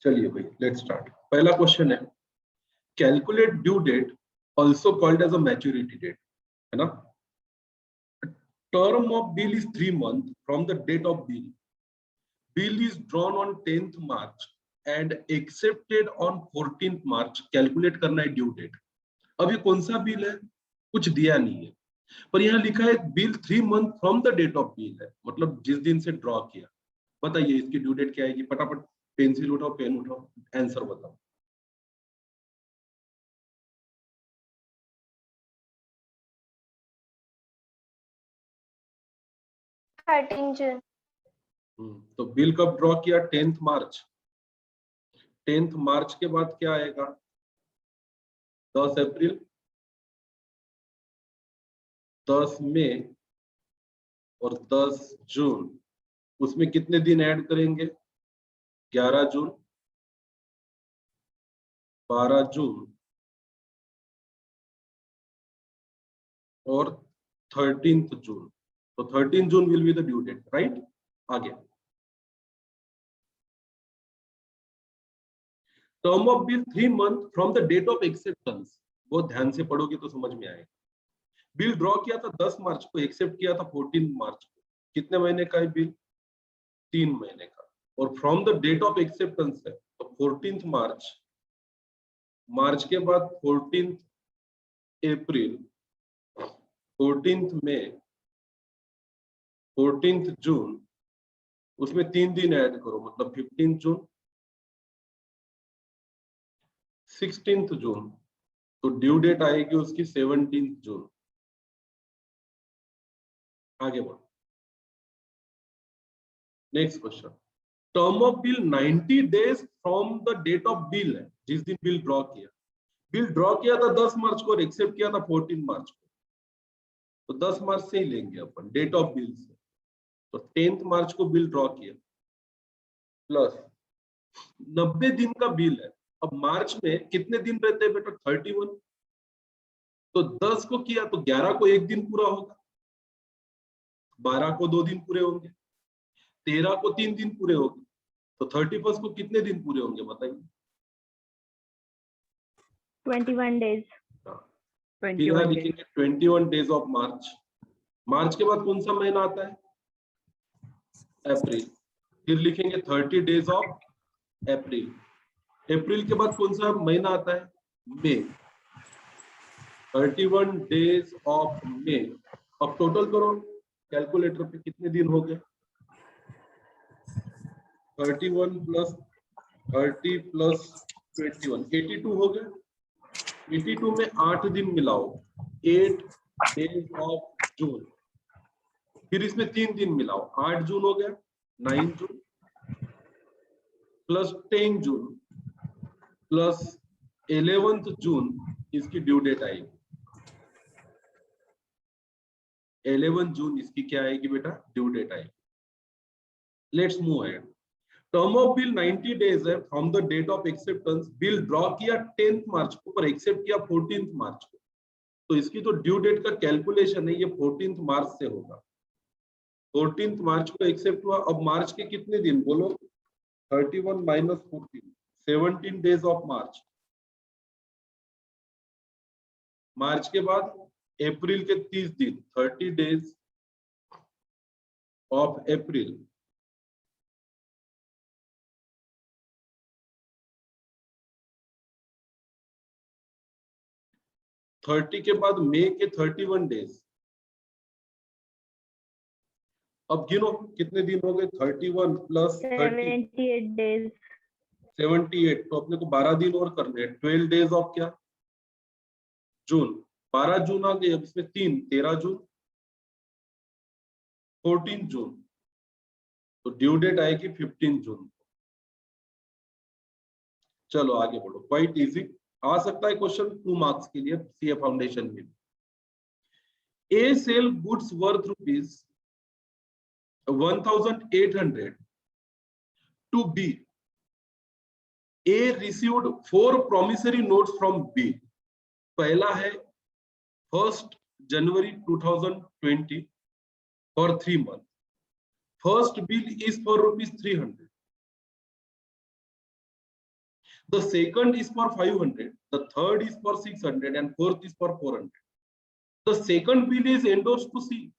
चलिए भाई, let's start. पहला क्वेश्चन है, calculate due date also called as a maturity date, है ना। Term of bill is 3 months from the date of bill. Bill is drawn on 10th March and accepted on 14th March. Calculate करना है due date. अब ये कौन सा bill है, कुछ दिया नहीं है, पर यहाँ लिखा है bill 3 months from the date of bill है, मतलब जिस दिन से ड्रॉ किया. बताइए इसकी ड्यू डेट क्या आएगी, फटाफट पेंसिल उठाओ, पेन उठाओ, आंसर बताओ. 13 जून. तो बिल कब ड्रॉ किया, 10th मार्च. 10th मार्च के बाद क्या आएगा, 10 अप्रैल, 10 मई और 10 जून. उसमें कितने दिन ऐड करेंगे, 11 जून, 12 जून और 13th जून. तो 13 June will be the due date, right. आगे, term of bill 3 months from the date of acceptance. बहुत ध्यान से पढ़ोगे तो समझ में आएगा. बिल ड्रॉ किया था 10 मार्च को, एक्सेप्ट किया था 14 मार्च को. कितने महीने का है बिल, 3 महीने का. और from the date of acceptance है तो 14th मार्च, मार्च के बाद 14th अप्रैल, 14th मई, 14th जून. उसमें 3 दिन ऐड करो, मतलब 15 जून, 16th जून. तो ड्यू डेट आएगी उसकी 17th जून. आगे बढ़ो. Next question, term of bill 90 days from the date of bill है, जिस दिन बिल ड्रॉ किया. बिल ड्रॉ किया था 10 मार्च को और एक्सेप्ट किया था 14 मार्च को. तो 10 मार्च से ही लेंगे अपन डेट ऑफ बिल से. तो 10th मार्च को बिल ड्रॉ किया, प्लस 90 दिन का बिल है. अब मार्च में कितने दिन रहते हैं बेटा, 31. तो 10 को किया तो 11 को 1 दिन पूरा होगा, 12 को 2 दिन पूरे होंगे, 13 को 3 दिन पूरे होंगे. तो 31 को कितने दिन पूरे होंगे बताइए. 21 days. फिर यहाँ लिखेंगे 21 डेज ऑफ मार्च. मार्च के बाद कौन सा महीना आता है, अप्रैल. फिर लिखेंगे 30 डेज ऑफ अप्रैल. अप्रैल के बाद कौन सा महीना आता है, मई. 31 डेज ऑफ मई. अब टोटल करो कैलकुलेटर पे, कितने दिन हो गए, 31 प्लस 30 प्लस 21, 82 हो गए. 82 में 8 दिन मिलाओ, 8 डेज ऑफ जून. फिर इसमें 3 दिन मिलाओ, 8 जून हो गया, 9 जून प्लस 10 जून प्लस 11th जून. इसकी ड्यू डेट आएगी 11 जून. इसकी क्या आएगी बेटा, ड्यू डेट आएगी. Let's move ahead. Term of bill 90 days है from the date of acceptance. Bill draw किया 10th मार्च को पर एक्सेप्ट किया 14th मार्च को. तो इसकी जो ड्यू डेट का कैलकुलेशन है ये 14th मार्च से होगा. 14th मार्च को एक्सेप्ट हुआ. अब मार्च के कितने दिन बोलो, 31 माइनस 14, 17 डेज ऑफ मार्च. मार्च के बाद अप्रैल के 30 दिन, 30 डेज ऑफ अप्रैल. थर्टी के बाद मई के 31 डेज. अब गिनो कितने दिन हो गए, 31 प्लस 78 days. 78. तो अपने को 12 दिन और करने हैं. 12 डेज ऑफ क्या, जून. 12 जून आ गए. अब इसमें 3, 13 जून, 14 जून. तो ड्यू डेट आएगी 15 जून. चलो आगे बढ़ो. क्वाइट इजी आ सकता है क्वेश्चन 2 मार्क्स के लिए सीए फाउंडेशन में. A sell goods worth rupees 1800 to B. A received 4 promissory notes from B. पहला है 1st January 2020 for 3 months. First bill is for rupees 300. The second is for 500, the third is for 600, and fourth is for 400. The second bill is endorsed to C.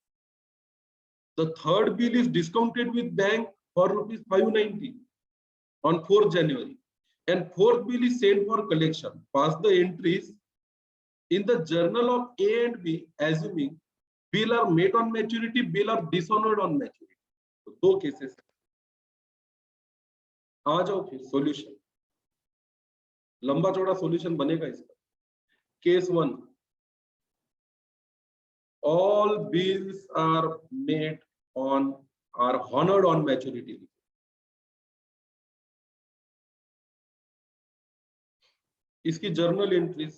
The third bill is discounted with bank for rupees 590 on 4th January. And fourth bill is sent for collection. Pass the entries in the journal of A and B, assuming bill are met on maturity, bill are dishonored on maturity. तो दो cases आ जाओ फिर solution लंबा चौड़ा solution बनेगा इसका case 1 all bills are made on are honored on maturity इसकी journal entries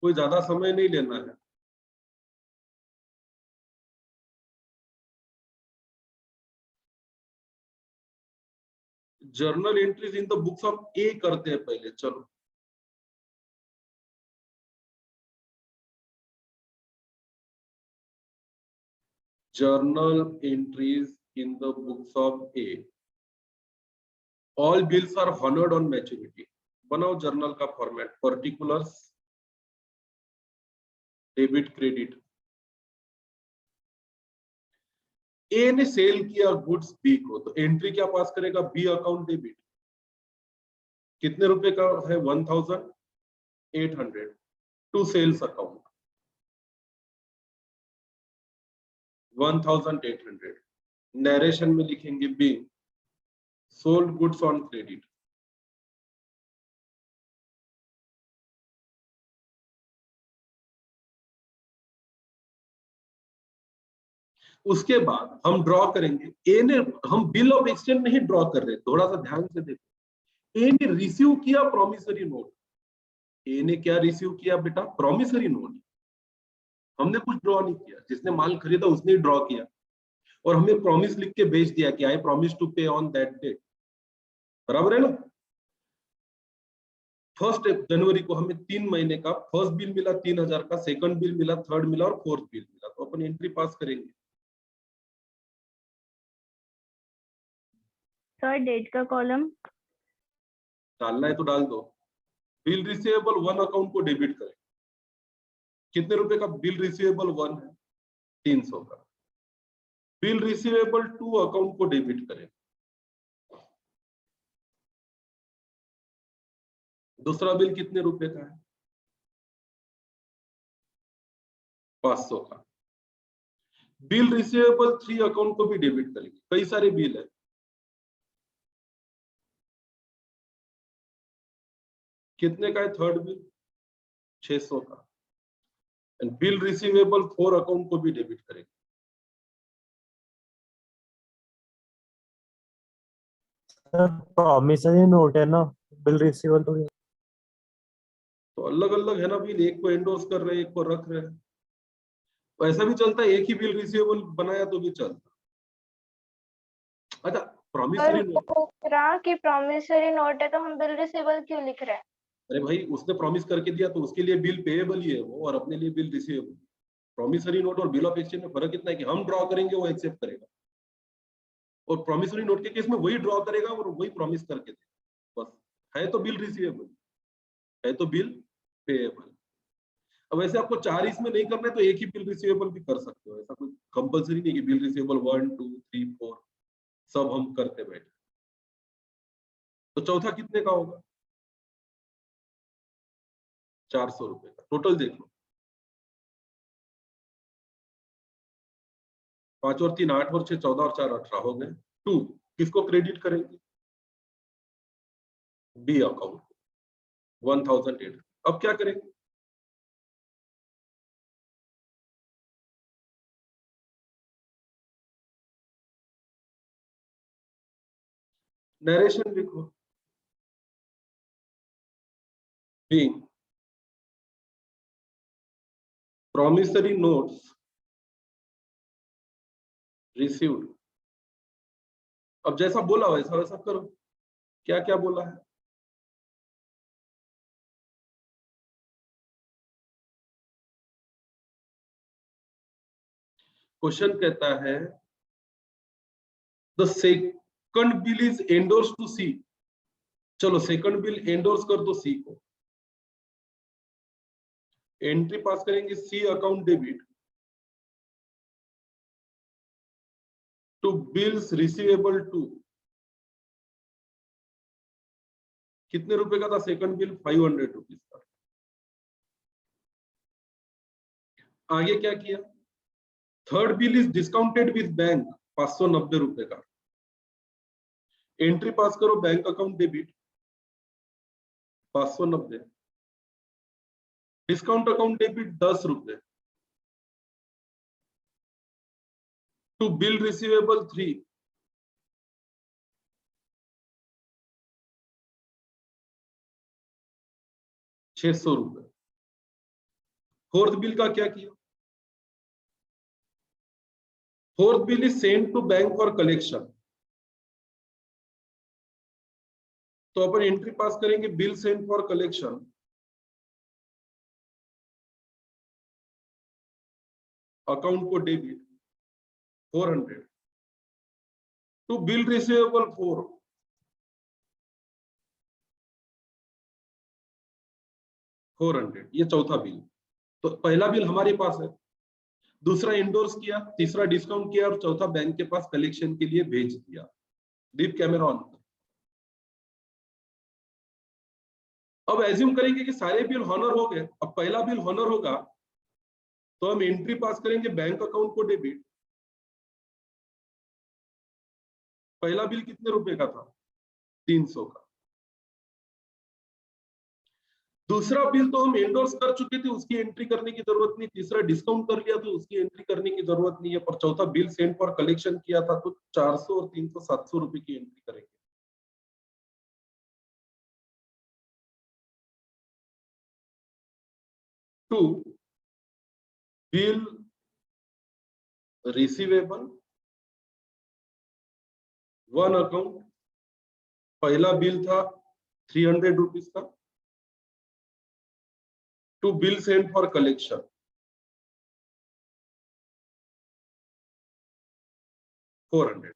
कोई ज्यादा समय नहीं लेना है journal entries in the books of A करते हैं पहले चलो journal entries in the books of A all bills are honored on maturity बनाओ जर्नल का फॉर्मेट पर्टिकुलर्स डेबिट क्रेडिट ए ने सेल किया गुड्स बी को तो एंट्री क्या पास करेगा बी अकाउंट डेबिट कितने रुपए का है 1800 टू सेल्स अकाउंट 1800 नरेशन में लिखेंगे be sold goods on credit उसके बाद हम ड्रॉ करेंगे ए ने हम बिल ऑफ एक्सचेंज नहीं ड्रॉ कर रहे थोड़ा सा ध्यान से देखो ए ने रिसीव किया प्रॉमिसरी नोट ए ने क्या रिसीव किया बेटा प्रॉमिसरी नोट हमने कुछ ड्रॉ नहीं किया जिसने माल खरीदा उसने ही ड्रॉ किया और हमें प्रॉमिस लिख के भेज दिया कि आई प्रॉमिस टू पे ऑन दैट डेट बराबर है ना 1 जनवरी को हमें 3 महीने का फर्स्ट बिल मिला 3000 का सेकंड बिल मिला थर्ड मिला और फोर्थ बिल मिला तो अपन एंट्री पास करेंगे सर डेट का कॉलम डालना है तो डाल दो बिल रिसीवेबल 1 अकाउंट को डेबिट करें कितने रुपए का बिल रिसीवेबल 1 है 300 का बिल रिसीवेबल 2 अकाउंट को डेबिट करें दूसरा बिल कितने रुपए का है 500 का बिल रिसीवेबल 3 अकाउंट को भी डेबिट करेंगे कई सारे बिल है कितने का है थर्ड बिल 600 का एंड बिल रिसीवेबल 4 अकाउंट को भी डेबिट करेंगे प्रॉमिसरी नोट है ना बिल रिसीवेबल तो अलग अलग है ना बिल एक को एंडोर्स कर रहे हैं एक को रख रहे हैं तो ऐसा भी चलता है एक ही बिल रिसीवेबल बनाया तो भी चलता अच्छा प्रॉमिसरी नोट कि प्रॉमिसरी नोट है तो हम बिल रिसीवेबल क्यों लिख रहे हैं अरे भाई उसने प्रॉमिस करके दिया तो उसके लिए बिल पेएबल ही है वो और अपने लिए बिल रिसीवेबल प्रॉमिसरी नोट और बिल ऑफ एक्सचेंज में फर्क इतना है कि हम ड्रॉ करेंगे वो एक्सेप्ट करेगा और प्रॉमिसरी नोट के केस में वही ड्रॉ करेगा और वही प्रॉमिस करके देगा बस है तो बिल रिसीवेबल है तो बिल पेएबल अब ऐसे आपको 4 इसमें नहीं करना है तो एक ही बिल रिसीवेबल भी कर सकते हो ऐसा कोई कंपलसरी नहीं कि बिल रिसीवेबल 1 2 3 4 सब हम करते बैठे तो चौथा कितने का होगा 400 रुपए का टोटल देख लो 5 और 3 8 और 6 14 और 4 18 हो गए 2 किसको क्रेडिट करेंगे बी अकाउंट 1008 अब क्या करेंगे नरेशन लिखो being promissory notes received अब जैसा बोला वैसा वैसा करो क्या क्या बोला है क्वेश्चन कहता है the second bill is endorse to C. चलो सेकंड बिल एंडोर्स कर दो सी को, एंट्री पास करेंगे C account debit to bills receivable to, कितने रुपए का था सेकंड बिल? 500 रुपीज का। आगे क्या किया? Third bill is discounted with bank 590 रुपए का, एंट्री पास करो bank account debit 590, discount account debit 10 रुपए to bill receivable 3, ₹600। Fourth bill का क्या किया? Fourth bill is send to bank for collection, तो अपन एंट्री पास करेंगे bill send for collection, account को डेबिट 400 टू बिल रिसीवेबल 4, ये चौथा बिल। तो पहला बिल हमारे पास है, दूसरा इंडोर्स किया, तीसरा डिस्काउंट किया और चौथा बैंक के पास कलेक्शन के लिए भेज दिया। Deep camera on. अब एज्यूम करेंगे कि सारे बिल हॉनर हो गए। अब पहला बिल हॉनर होगा तो हम एंट्री पास करेंगे बैंक अकाउंट को डेबिट। पहला बिल कितने रुपए का था? 300 का। दूसरा बिल तो हम एंडोर्स कर चुके थे, उसकी एंट्री करने की जरूरत नहीं। तीसरा डिस्काउंट कर लिया तो उसकी एंट्री करने की जरूरत नहीं है। पर चौथा बिल सेंड फॉर कलेक्शन किया था तो 400 और 300 700 रुपए की एंट्री करेंगे। टू बिल रिसीवेबल 1 अकाउंट, पहला बिल था 300 रुपीज का, to bill send for collection 400।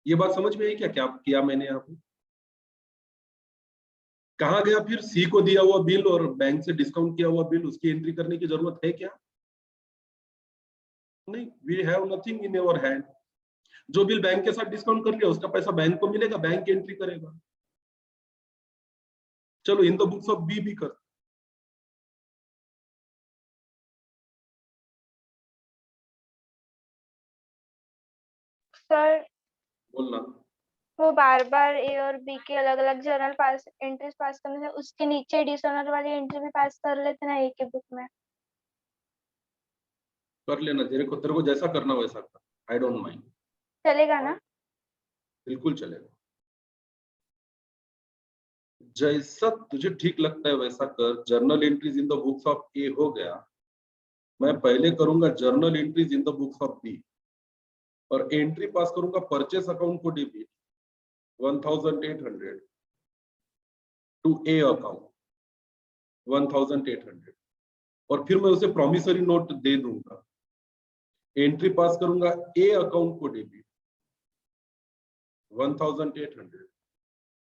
ये बात समझ में आई क्या? क्या किया मैंने यहाँ पे? कहा गया फिर सी को दिया हुआ बिल और बैंक से डिस्काउंट किया हुआ बिल, उसकी एंट्री करने की जरूरत है क्या? नहीं, we have nothing in our hand. जो बिल बैंक के साथ डिस्काउंट कर लिया उसका पैसा बैंक को मिलेगा, बैंक एंट्री करेगा। चलो in the books of B भी कर। सर बोलना। वो बार बार ए और बी के अलग अलग जर्नल पास एंट्रीज पास करने से उसके नीचे एडिशनल वाली एंट्री भी पास कर लेते ना एक ही बुक में। कर लेना, तेरे को जैसा करना वैसा कर, आई डोंट माइंड। चलेगा ना? बिल्कुल चलेगा, जैसा तुझे ठीक लगता है वैसा कर। Journal entries in the books of A हो गया, मैं पहले करूंगा journal entries in the books of B और एंट्री पास करूंगा परचेस अकाउंट को डेबिट 1800 टू ए अकाउंट 1800 और फिर मैं उसे प्रॉमिसरी नोट दे दूंगा। एंट्री पास करूंगा ए अकाउंट को डेबिट 1800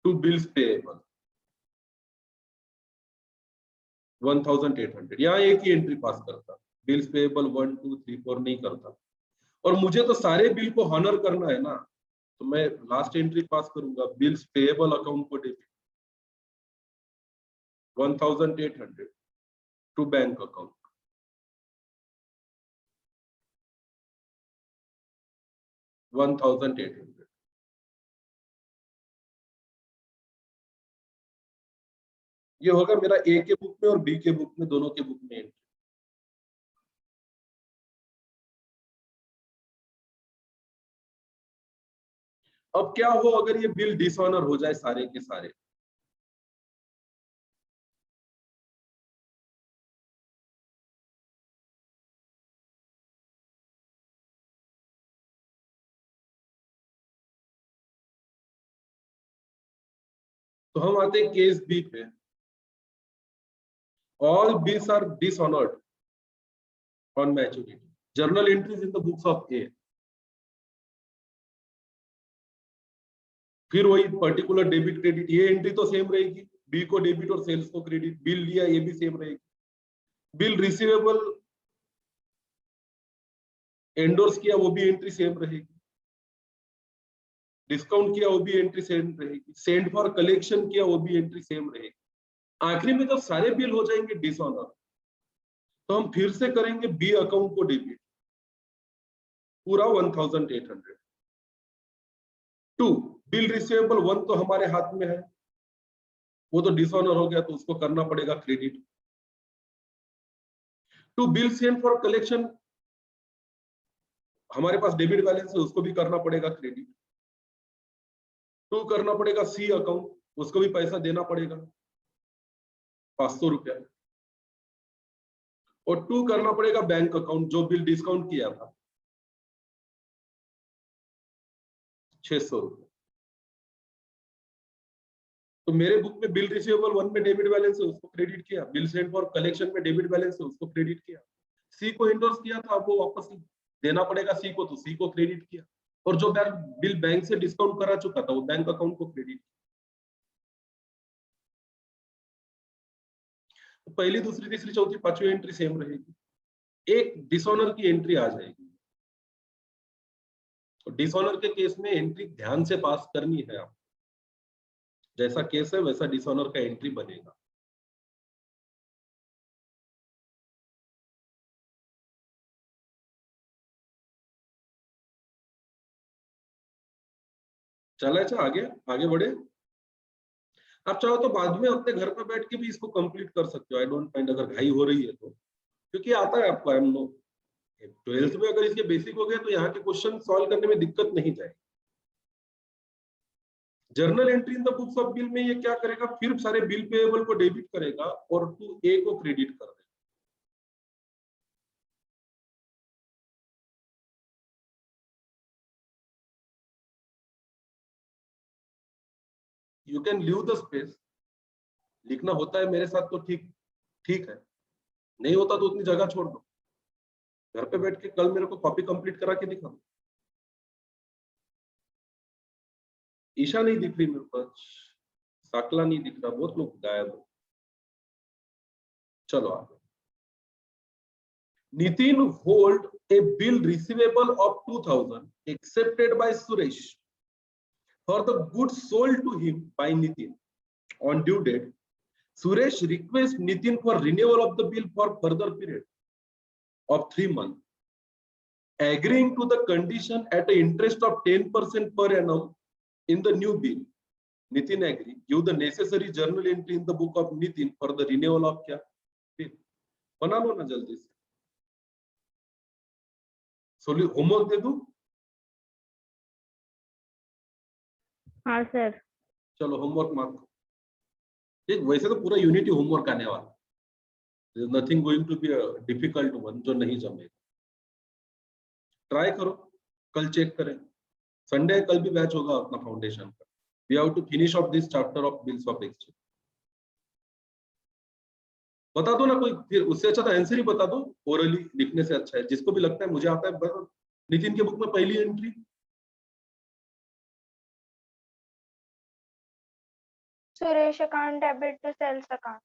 टू बिल्स पेएबल 1800। यहाँ एक ही एंट्री पास करता, बिल्स पेएबल 1 2 3 4 नहीं करता। और मुझे तो सारे बिल को हॉनर करना है ना, तो मैं लास्ट एंट्री पास करूंगा बिल्स पेएबल अकाउंट को डेबिट 1800 टू बैंक अकाउंट 1800। ये होगा मेरा ए के बुक में और बी के बुक में, दोनों के बुक में एंट्री। अब क्या हो अगर ये बिल डिसऑनर हो जाए सारे के सारे? तो हम आते हैं केस बी पे। All bills are dishonored on maturity. Journal entries in the books of A. फिर वही पर्टिकुलर डेबिट क्रेडिट, ये एंट्री तो सेम रहेगी, बी को डेबिट और सेल्स को क्रेडिट, बिल लिया ये भी सेम रहेगी, बिल रिसीवेबल एंडोर्स किया वो भी एंट्री सेम रहेगी, डिस्काउंट किया वो भी एंट्री सेम रहेगी, सेंड फॉर कलेक्शन किया वो भी एंट्री सेम रहेगी। आखिरी में जब सारे बिल हो जाएंगे डिसऑनर, तो हम फिर से करेंगे बी अकाउंट को डेबिट पूरा 1800। 2 बिल रिसीवेबल 1 तो हमारे हाथ में है, वो तो डिसऑनर हो गया तो उसको करना पड़ेगा credit. 2 bill send for collection हमारे पास डेबिट बैलेंस है, उसको भी करना पड़ेगा क्रेडिट। 2 करना पड़ेगा सी अकाउंट, उसको भी पैसा देना पड़ेगा 500 रुपया, और 2 करना पड़ेगा बैंक अकाउंट जो बिल डिस्काउंट किया था 600 रुपये। तो मेरे बुक में बिल रिसीवेबल 1 में डेबिट बैलेंस है, उसको क्रेडिट किया, बिल सेंड फॉर कलेक्शन में डेबिट बैलेंस है, उसको क्रेडिट किया, सी को एंडोर्स किया था, अब वो वापस देना पड़ेगा सी को, तो सी को क्रेडिट किया, और जो बिल बैंक से डिस्काउंट करा चुका था वो बैंक अकाउंट को क्रेडिट किया। तो पहली, दूसरी, तीसरी, चौथी, पांचवी एंट्री सेम रहेगी, एक डिसऑनर की एंट्री आ जाएगी। तो डिसऑनर के केस में एंट्री ध्यान से पास करनी है आप, जैसा केस है वैसा डिसऑनर का एंट्री बनेगा। चला अच्छा, आगे आगे बढ़े। आप चाहो तो बाद में अपने घर पर बैठ के भी इसको कंप्लीट कर सकते हो, आई डोंट माइंड, अगर घाई हो रही है तो, क्योंकि आता है आपको। आई एम नो 12th में अगर इसके बेसिक हो गए तो यहाँ के क्वेश्चन सॉल्व करने में दिक्कत नहीं जाएगी। Journal entry in the books of bill में ये क्या करेगा, फिर सारे बिल पेएबल को डेबिट करेगा और 2A को क्रेडिट कर देगा। You can leave the space, लिखना होता है मेरे साथ तो ठीक ठीक है, नहीं होता तो उतनी जगह छोड़ दो, घर पे बैठ के कल मेरे को कॉपी कंप्लीट करा के दिखा दो। ईशा नहीं दिख रही मेरे पास, साकला नहीं दिख रहा, बहुत लोग गायब है। चलो आगे। Nitin hold a bill receivable of 2000 accepted by Suresh for the goods sold to him by Nitin on due date. Suresh requests Nitin for renewal of the bill for further period of 3 months, agreeing to the condition at an interest of 10% per annum in the new bill. Nitin agree, give the necessary journal entry in the book of Nitin for the renewal of क्या bill. बना लो ना जल्दी से, homework दे दूं? हाँ sir. चलो homework mark, ठीक, वैसे तो पूरा यूनिटी होमवर्क आने वाला, nothing going to be a difficult one जो नहीं जमेगा। ट्राई करो, कल चेक करें, संडे कल भी बैच होगा अपना फाउंडेशन का। We have to finish off this chapter of bills of exchange. बता दो ना कोई, फिर उससे अच्छा तो आंसर ही बता दो, ओरली लिखने से अच्छा है, जिसको भी लगता है मुझे आता है बस। नितिन के बुक में पहली entry Suresh account debit to sales account.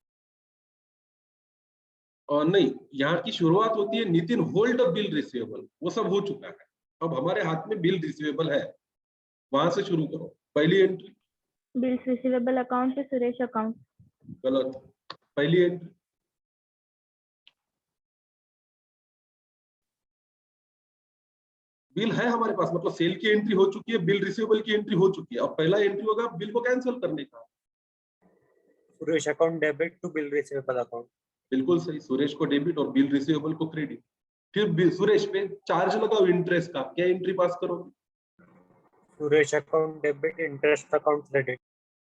और नहीं, यहाँ की शुरुआत होती है Nitin hold a bill receivable, वो सब हो चुका है, अब हमारे हाथ में बिल रिसीवेबल है, वहां से शुरू करो। पहली entry bills receivable account to Suresh account. गलत, पहली एंट्री बिल है हमारे पास, मतलब सेल की एंट्री हो चुकी है, बिल रिसीवेबल की एंट्री हो चुकी है, अब पहला एंट्री होगा बिल को कैंसिल करने का। Suresh account debit to bill receivable account. बिल्कुल सही, सुरेश को डेबिट और बिल रिसीवेबल को क्रेडिट। फिर सुरेश पे चार्ज लगाओ इंटरेस्ट का, क्या एंट्री पास करोगे? Suresh account debit interest account credit.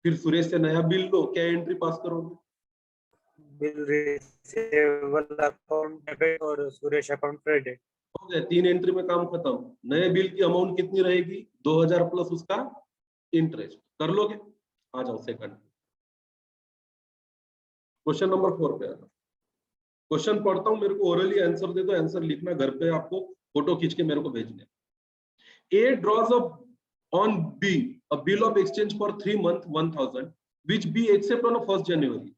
फिर सुरेश से नया बिल लो, क्या एंट्री पास करोगे? बिल रिसीवेबल अकाउंट डेबिट और सुरेश अकाउंट क्रेडिट। हो गया, 3 एंट्री में काम खत्म। नए बिल की अमाउंट कितनी रहेगी? 2000 प्लस उसका इंटरेस्ट। कर लोगे? आ जाओ सेकंड क्वेश्चन नंबर 4 पे। क्वेश्चन पढ़ता हूं, मेरे को ओरली आंसर दे दो, आंसर लिखना घर पे, आपको फोटो खींच के मेरे को भेजने। A draws up on B a bill of exchange for 3 months 1000 which B accept on 1st January.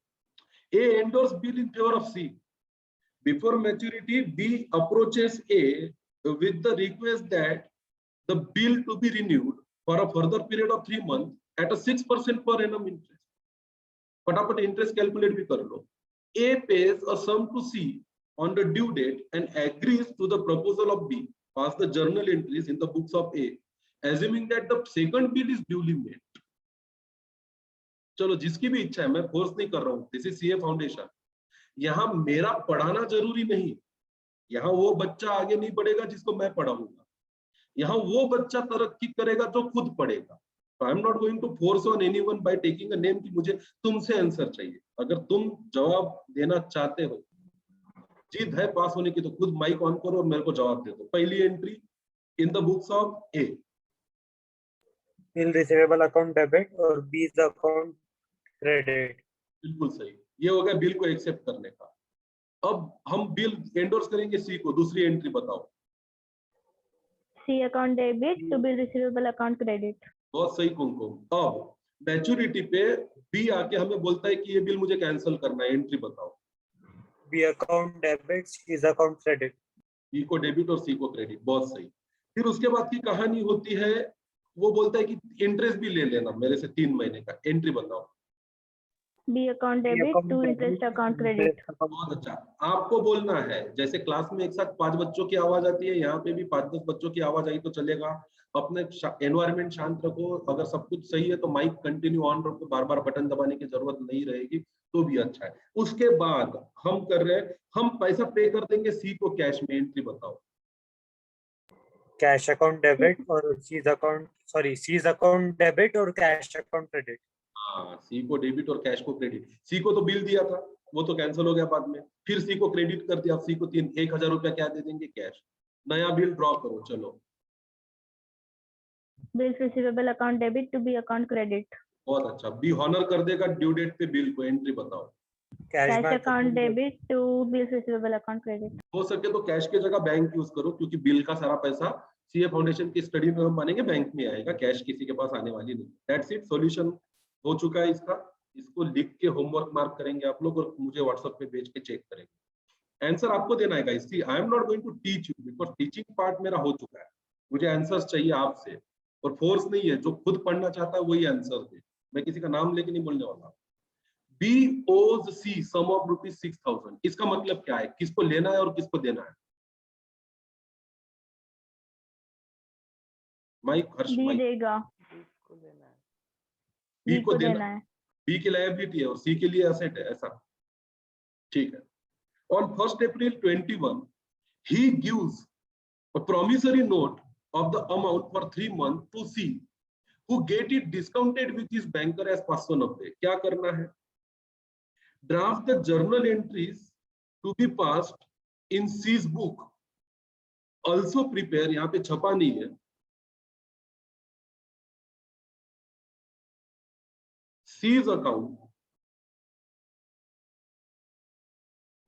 A endorse bill in favor of C. Before maturity, B approaches A with the request that the bill to be renewed for a further period of 3 months at a 6% per annum interest. फटाफट interest calculate भी कर लो। A pays a sum to C on the due date and agrees to the proposal of B. Pass the journal entries in the books of A, assuming that the second bill is duly made. चलो जिसकी भी इच्छा है, मैं force नहीं कर रहा हूं, दिस इज सीए फाउंडेशन। यहाँ मेरा पढ़ाना जरूरी नहीं, यहाँ वो बच्चा आगे नहीं बढ़ेगा जिसको मैं पढ़ाऊंगा, यहाँ वो बच्चा तरक्की करेगा जो खुद पढ़ेगा। I am not going to force on anyone by taking a name कि मुझे तुमसे आंसर चाहिए। अगर तुम जवाब देना चाहते हो, जिद है पास होने की, तो खुद माइक ऑन करो और मेरे को जवाब दे दो। पहली entry in the books of A, bill receivable account debit और बी इज अकाउंट क्रेडिट। बिल्कुल सही, ये हो गया बिल को एक्सेप्ट करने का। अब हम बिल एंडोर्स करेंगे सी को। दूसरी एंट्री बताओ। C account debit to bill receivable account credit. बहुत सही कुमकुम। अब मैच्योरिटी पे बी आके हमें बोलता है कि ये बिल मुझे कैंसिल करना है, एंट्री बताओ। B account debit, C is account credit. B को डेबिट और सी को क्रेडिट, बहुत सही। फिर उसके बाद की कहानी होती है, वो बोलता है कि इंटरेस्ट भी ले लेना मेरे से 3 महीने का, एंट्री बताओ। B account debit to interest account credit. बहुत अच्छा, आपको बोलना है जैसे क्लास में एक साथ 5 बच्चों की आवाज आती है, यहाँ पे भी 5-10 बच्चों की आवाज आई तो चलेगा। अपने एनवायरनमेंट शांत रखो, अगर सब कुछ सही है तो माइक कंटिन्यू ऑन रखो, बार बार बटन दबाने की जरूरत नहीं रहेगी तो भी अच्छा है। उसके बाद हम कर रहे हैं, हम पैसा पे कर देंगे सी को कैश में, एंट्री बताओ। कैश अकाउंट डेबिट और C's account, sorry C's account debit और कैश अकाउंट क्रेडिट। हाँ, सी को डेबिट और कैश को क्रेडिट। सी को तो बिल दिया था, वो तो कैंसिल हो गया बाद में, फिर सी को क्रेडिट कर दिया। सी को 1000 रुपया क्या दे देंगे, कैश। नया बिल ड्रॉ करो, चलो। Bill receivable account debit to B account credit. बहुत अच्छा, बी हॉनर कर देगा ड्यू डेट पे बिल को, एंट्री बताओ। Cash account debit to bill receivable account credit. हो सके तो कैश की जगह बैंक यूज करो, क्योंकि बिल का सारा पैसा सीए फाउंडेशन की स्टडी में हम मानेंगे बैंक में आएगा, कैश किसी के पास आने वाली नहीं। दैट्स इट, सॉल्यूशन हो चुका है इसका। इसको लिख के होमवर्क मार्क करेंगे आप लोग और मुझे व्हाट्सएप पे भेज के चेक करेंगे। आंसर आपको देना है guys. See I am not going to teach you, because teaching part मेरा हो चुका है। मुझे आंसर्स चाहिए आपसे, और फोर्स नहीं है, जो खुद पढ़ना चाहता है वही आंसर दे। मैं किसी का नाम लेके नहीं बोलने वाला। B owes C sum of ₹6000, इसका मतलब क्या है, किसको लेना है और किसको देना है? माइक हर्ष, बी माइक। देगा, बी को देना है। बी की लायबिलिटी है और सी के लिए एसेट है, ऐसा ठीक है। On 1st April 21, he gives a promissory note of the amount for 3 months to C, who get it discounted with his banker as 590। क्या करना है? Draft the journal entries to be passed in C's book. Also prepare, यहाँ पे छपा नहीं है, C's account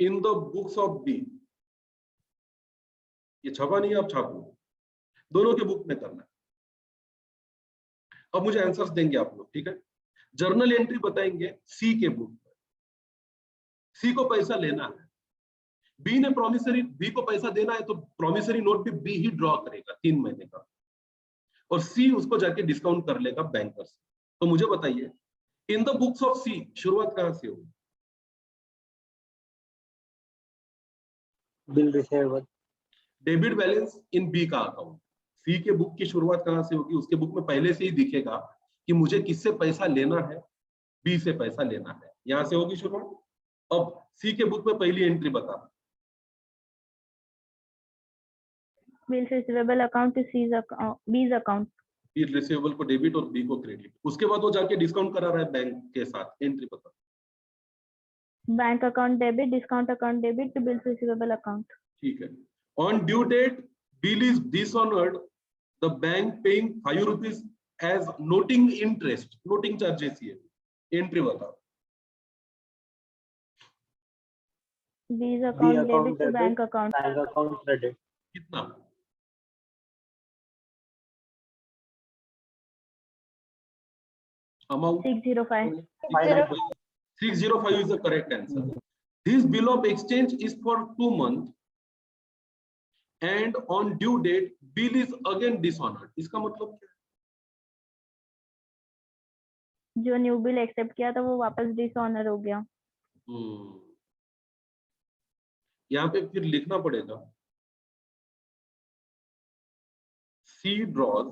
in the books of B। ये छपा नहीं है, आप छाप लो, दोनों के बुक में करना है। अब मुझे आंसर्स देंगे आप लोग, ठीक है। जर्नल एंट्री बताएंगे सी के बुक में। सी को पैसा लेना है, बी ने प्रॉमिसरी, बी को पैसा देना है तो प्रॉमिसरी नोट भी बी ही ड्रॉ करेगा 3 महीने का, और सी उसको जाके डिस्काउंट कर लेगा बैंकर से। तो मुझे बताइए, in the books of C शुरुआत कहां से होगी? Bill receivable. Debit balance in B का अकाउंट। सी के बुक की शुरुआत कहां से होगी? उसके बुक में पहले से ही दिखेगा कि मुझे किससे पैसा लेना है, बी से पैसा लेना है, यहां से होगी शुरुआत। अब सी के बुक में पहली एंट्री बता। Bill receivable account to C's account, B's account. Bill receivable को डेबिट और बी को क्रेडिट। उसके बाद वो जाके डिस्काउंट करा रहा है बैंक के साथ, एंट्री बता। Bank account debit, discount account debit to bill receivable account. ठीक है। On due date bill is dishonoured, the bank paying ₹5 as noting interest, noting charges, ये एंट्री बता। B's account debit account to debit, bank account. Bank account credit. कितना? Amount 605. 605 is the correct answer. This bill of exchange is for 2 months and on due date bill is again dishonored. इसका मतलब क्या है? जो new bill accept किया था वो वापस डिसऑनर हो गया। यहाँ पे फिर लिखना पड़ेगा C draws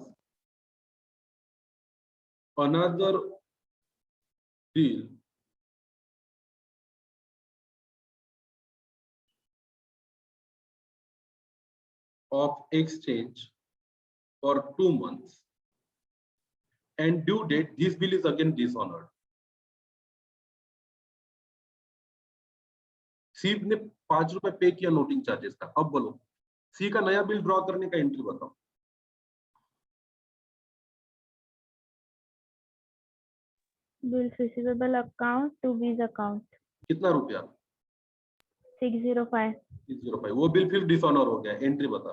another bill of exchange for 2 months and due date this bill is again dishonored. सी ने 5 रुपए पे किया नोटिंग चार्जेस का। अब बोलो सी का नया बिल ड्रॉ करने का एंट्री बताओ। Bills receivable account to B's account. कितना रुपया? 605। 605। वो बिल फिर डिसऑनर हो गया, एंट्री बता।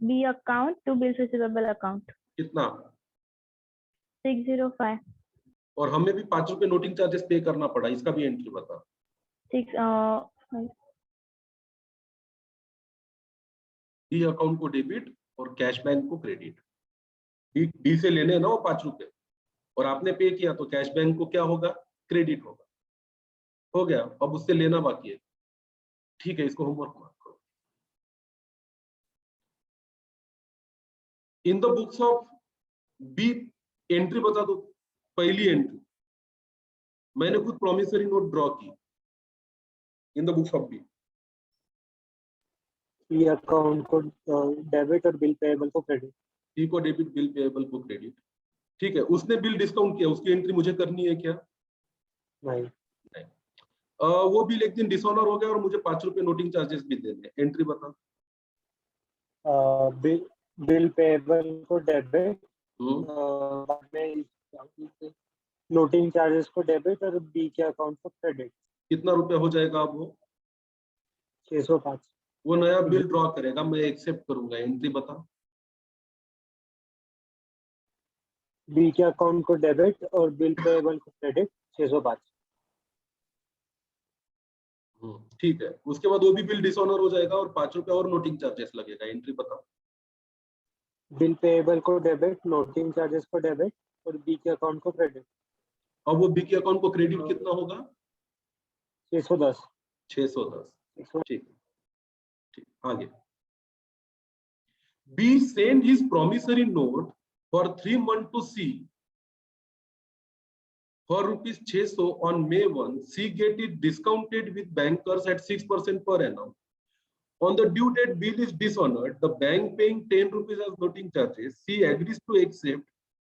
B account to bills receivable account. कितना? 605। और हमें भी 5 रुपए नोटिंग चार्जेस पे करना पड़ा, इसका भी एंट्री बता। 6 बी अकाउंट को डेबिट और कैश बैंक को क्रेडिट। डी से लेने ना वो 5 रुपए और आपने पे किया तो कैश बैंक को क्या होगा? क्रेडिट होगा। हो गया, अब उससे लेना बाकी है। ठीक है, इसको होमवर्क मार्क करो। In the books of B entry बता दो। पहली एंट्री मैंने खुद प्रॉमिसरी नोट ड्रॉ की in the books of B. E account को डेबिट और बिल पेएबल को क्रेडिट। सी को डेबिट, बिल पेएबल को क्रेडिट। ठीक है, उसने बिल डिस्काउंट किया, उसकी एंट्री मुझे करनी है क्या? नहीं। वो बिल एक दिन डिसऑनर हो गया और मुझे 5 रुपए नोटिंग चार्जेस भी देने, एंट्री बता। बिल पेएबल को डेबिट, बाद में नोटिंग चार्जेस को डेबिट और बी के अकाउंट को क्रेडिट। कितना रुपया हो जाएगा अब वो? 605। वो नया बिल ड्रॉ करेगा, मैं एक्सेप्ट करूंगा, एंट्री बता। बी के अकाउंट को डेबिट और बिल पेएबल को क्रेडिट 605। ठीक है, उसके बाद वो भी बिल डिसऑनर हो जाएगा और 5 रुपए और नोटिंग चार्जेस लगेगा, एंट्री बताओ। बिल पेएबल को डेबिट, नोटिंग चार्जेस को डेबिट और बी के अकाउंट को क्रेडिट। अब वो बी के अकाउंट को क्रेडिट कितना होगा? 610। 610। ठीक, आगे। B send his promissory note for 3 months to C for rupees 600 on May 1. C get it discounted with bankers at 6% per annum. On the due date, bill is dishonored. The bank paying 10 rupees as noting charges. C agrees to accept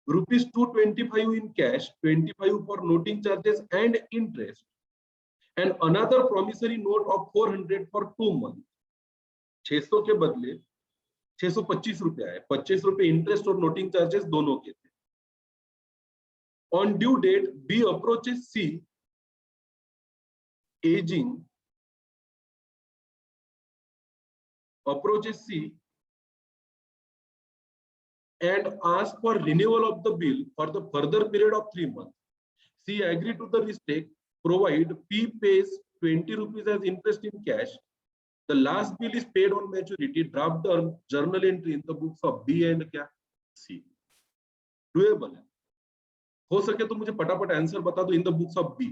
rupees 225 in cash, 25 for noting charges and interest, and another promissory note of 400 for 2 months. 600 के बदले 625 रुपए आए, 25 रुपए interest और noting charges दोनों के थे। On due date, B approaches C, and asks for renewal of the bill for the further period of 3 months. C agreed to the mistake, provide P pays 20 rupees as interest in cash. The last bill is paid on maturity. Draft the journal entry in the books of B and क्या? C. Doable है। हो सके तो मुझे फटाफट answer बता दो in the books of B.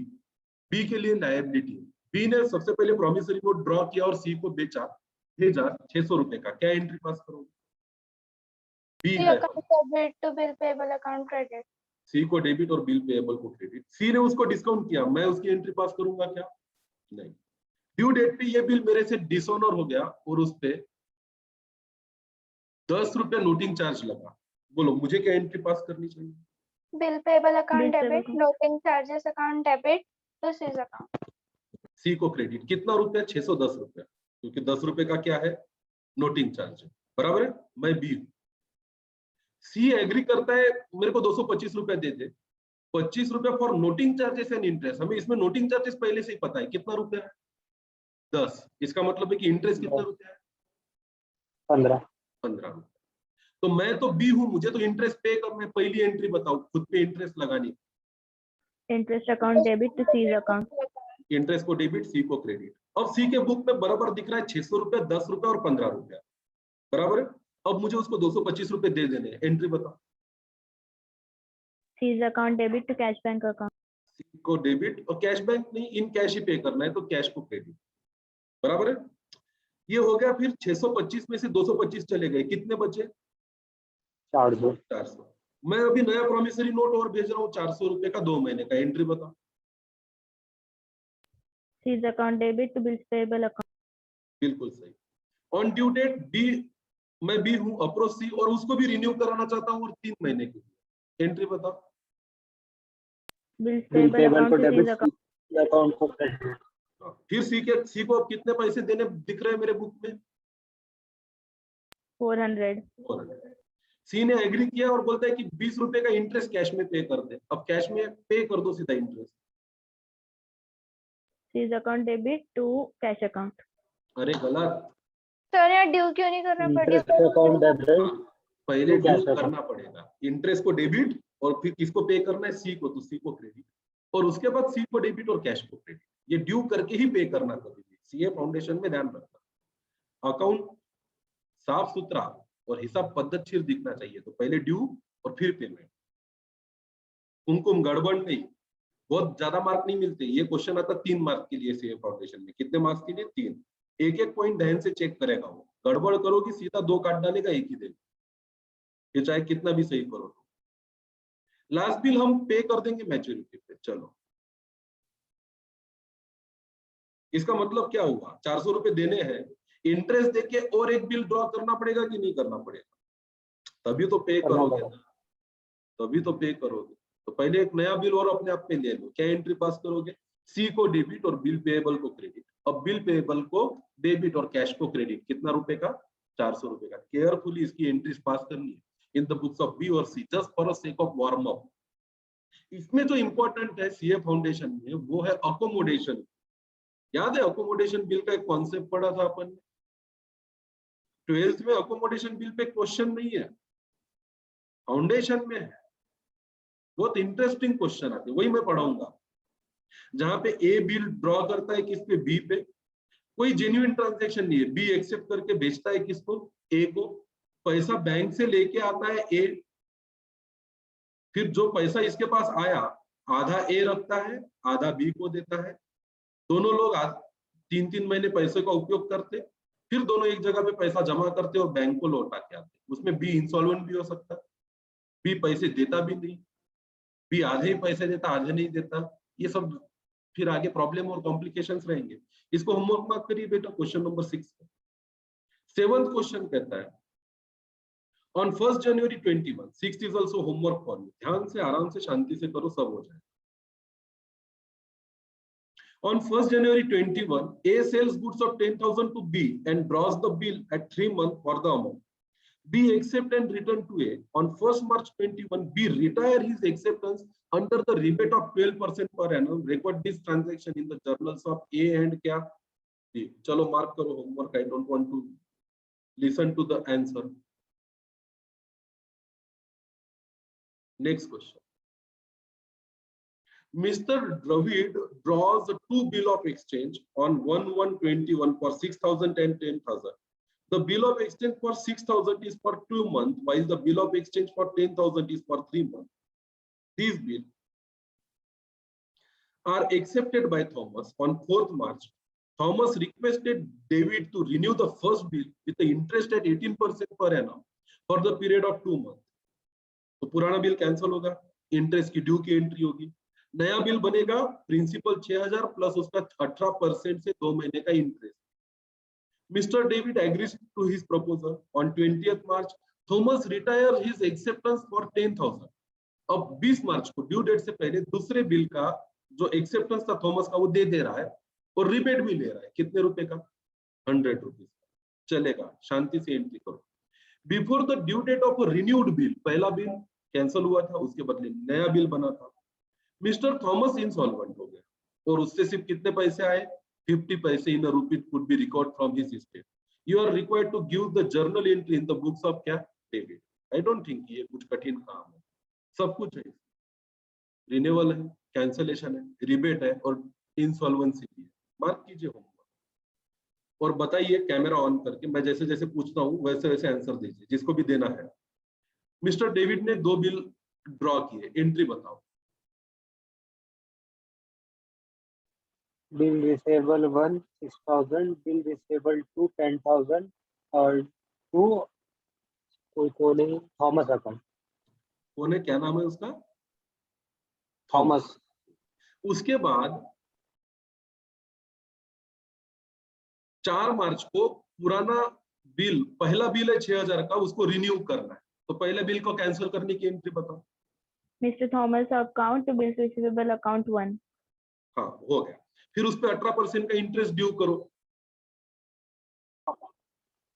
B के लिए लायबिलिटी है। बी ने सबसे पहले प्रॉमिसरी नोट ड्रॉ किया और सी को बेचा, भेजा 600 रुपए का। क्या एंट्री पास करोगे? B debit to bill payable account credit. C को डेबिट और बिल पेएबल को क्रेडिट। सी ने उसको डिस्काउंट किया, मैं उसकी एंट्री पास करूंगा क्या? नहीं। ड्यू डेट पे ये बिल मेरे से डिसऑनर हो गया और उस पे 10 रुपए नोटिंग चार्ज लगा। बोलो मुझे क्या एंट्री पास करनी चाहिए? Bill payable account debit, noting charges account debit to C's account. C को क्रेडिट। कितना रुपया? 610 रुपया, क्योंकि 10 रुपए का क्या है? Noting charge. बराबर है, मैं बी हूं। सी एग्री करता है मेरे को 225 रुपए दे दे, 25 रुपए for noting charges and interest. हमें इसमें नोटिंग चार्जेस पहले से ही पता है कितना रुपया है, 10। इसका मतलब है कि इंटरेस्ट कितना रुपया है, 15 रुपए। तो मैं तो बी हूं, मुझे तो इंटरेस्ट पे करना है। पहली एंट्री बताओ खुद पे इंटरेस्ट लगानी। Interest account debit to C's account. Interest को डेबिट, सी को क्रेडिट। अब सी के बुक में बराबर दिख रहा है 600 रुपए, 10 रुपए और 15 रुपया, बराबर है। अब मुझे उसको 225 रुपए दे देने हैं। एंट्री बताओ। C's account debit to cash bank account. C को डेबिट और कैश बैंक नहीं, इन कैश ही पे करना है, तो कैश को क्रेडिट, बराबर है। ये हो गया। फिर 625 में से 225 चले गए, कितने बचे? 400। मैं अभी नया प्रॉमिसरी नोट और भेज रहा हूँ 400 रुपए का, 2 महीने का। एंट्री बताओ। C's account debit to bills payable account. बिल्कुल सही। ऑन ड्यू डेट बी, मैं बी हूं, अप्रोच सी, और उसको भी रिन्यू कराना चाहता हूँ और 3 महीने के लिए। एंट्री बताओ। Bills payable account to C's account को क्रेडिट। फिर सी को अब कितने पैसे देने दिख रहे हैं मेरे बुक में? 400। सी ने एग्री किया और बोलता है कि 20 रुपए का इंटरेस्ट कैश में पे कर दे। अब कैश में पे कर दो सीधा interest. C's account debit to cash account. अरे गलत। सर यहाँ ड्यू क्यों नहीं करना पड़ेगा? इंटरेस्ट अकाउंट डेबिट पहले तो ड्यू कैश करना पड़ेगा। इंटरेस्ट को डेबिट और फिर किसको पे करना है? सी को, तो सी को क्रेडिट, और उसके बाद सी को डेबिट और कैश को क्रेडिट। ये ड्यू करके ही पे करना कभी भी। सीए फाउंडेशन में ध्यान रखना, अकाउंट साफ सुथरा और हिसाब पद्धतशीर दिखना चाहिए। तो पहले ड्यू और फिर पेमेंट। कुमकुम गड़बड़ नहीं, बहुत ज्यादा मार्क नहीं मिलते। ये क्वेश्चन आता 3 मार्क के लिए सीए फाउंडेशन में। कितने मार्क्स के लिए? 3। एक एक पॉइंट ध्यान से चेक करेगा वो। गड़बड़ करोगी सीधा 2 काट डालेगा, एक ही देगा, ये चाहे कितना भी सही करो। लास्ट बिल हम पे कर देंगे मैच्योरिटी पे। चलो, इसका मतलब क्या हुआ? 400 रुपए देने हैं, इंटरेस्ट देके और एक बिल ड्रॉ करना पड़ेगा कि नहीं करना पड़ेगा? तभी तो पे करोगे ना, तभी तो पे करोगे। तो पहले एक नया बिल और अपने आप पे ले लो। क्या एंट्री पास करोगे? सी को डेबिट और बिल पेएबल को क्रेडिट। अब बिल पेएबल को डेबिट और कैश को क्रेडिट। कितना रुपए का? 400 रुपए का। केयरफुली इसकी एंट्रीज पास करनी है in the books of B और C, just for a sake of warm up. इसमें जो इंपॉर्टेंट है सीए फाउंडेशन में, वो है अकोमोडेशन। याद है अकोमोडेशन बिल का एक कॉन्सेप्ट पढ़ा था अपन ने 12th में? अकोमोडेशन बिल पे क्वेश्चन नहीं है, फाउंडेशन में है। बहुत इंटरेस्टिंग क्वेश्चन आते, वही मैं पढ़ाऊंगा। जहां पे ए बिल ड्रॉ करता है किस पे? बी पे। कोई जेन्युइन ट्रांजैक्शन नहीं है। बी एक्सेप्ट करके भेजता है किसको? ए को। पैसा बैंक से लेके आता है ए, फिर जो पैसा इसके पास आया आधा ए रखता है, आधा बी को देता है। दोनों लोग 3-3 महीने पैसे का उपयोग करते, फिर दोनों एक जगह पे पैसा जमा करते और बैंक को लौटा के आते। उसमें बी इंसॉल्वेंट भी हो सकता है, बी पैसे देता भी नहीं, बी आधे ही पैसे देता आधे नहीं देता। ये सब फिर आगे प्रॉब्लम और कॉम्प्लिकेशंस रहेंगे। इसको होमवर्क मार्क करिए बेटा, क्वेश्चन नंबर 6। 7th क्वेश्चन कहता है on 1st January 21, 6th is also homework for you. ध्यान से, आराम से, शांति से करो, सब हो जाए। On 1st January 21, A sells goods of 10,000 to B and draws the bill at 3 months for the amount. B accept and return to A. On 1st March 21, B retire his acceptance under the rebate of 12% per annum. Record this transaction in the journals of A and क्या? B. चलो mark करो homework. I don't want to listen to the answer. Next question. Mr. Dravid draws 2 bill of exchange on 1/1/21 for 6,000 and 10,000. The bill of exchange for 6,000 is for 2 months, while the bill of exchange for 10,000 is for 3 months. These bills are accepted by Thomas on 4th March. Thomas requested David to renew the first bill with the interest at 18% per annum for the period of 2 months. तो पुराना bill cancel होगा, interest की due की entry होगी, नया bill बनेगा, principal 6,000 plus उसका 18% से 2 महीने का interest. Mister David agrees to his proposal on 20th March. Thomas retire his acceptance for 10,000. अब 20 मार्च को ड्यू डेट से पहले दूसरे बिल का जो एक्सेप्टेंस था थॉमस का वो दे रहा है और रिबेट भी ले रहा है। कितने रुपए का? 100 रुपीज। चलेगा, शांति से एंट्री करो। Before the due date of renewed bill, पहला बिल कैंसिल हुआ था, उसके बदले नया बिल बना था, मिस्टर थॉमस इंसॉल्वेंट हो गया और उससे सिर्फ कितने पैसे आए, 50 पैसे in rupees could be record from his estate. You are required to give the journal entry in the books of क्या, डेबिट। आई डोंट थिंक ये कुछ कठिन काम है, सब कुछ है, रिन्यूअल है, कैंसलेशन है, रिबेट है और इंसॉल्वेंसी भी है। मार्क कीजिए होमवर्क और बताइए कैमरा ऑन करके, मैं जैसे जैसे पूछता हूँ वैसे वैसे आंसर दीजिए जिसको भी देना है। मिस्टर डेविड ने 2 बिल ड्रॉ किए, एंट्री बताओ। बिल रिसेवेबल 1 6,000, बिल रिसेवेबल 2 10,000 और 2 कोने थॉमस अकाउंट। कोने क्या नाम है उसका, थॉमस। उसके बाद 4 मार्च को पुराना बिल, पहला बिल है 6,000 का, उसको रिन्यू करना है, तो पहले बिल को कैंसिल करने की एंट्री बताओ। Mr. Thomas account to bills receivable account 1. हाँ हो गया। फिर उस पर 18% का इंटरेस्ट ड्यू करो।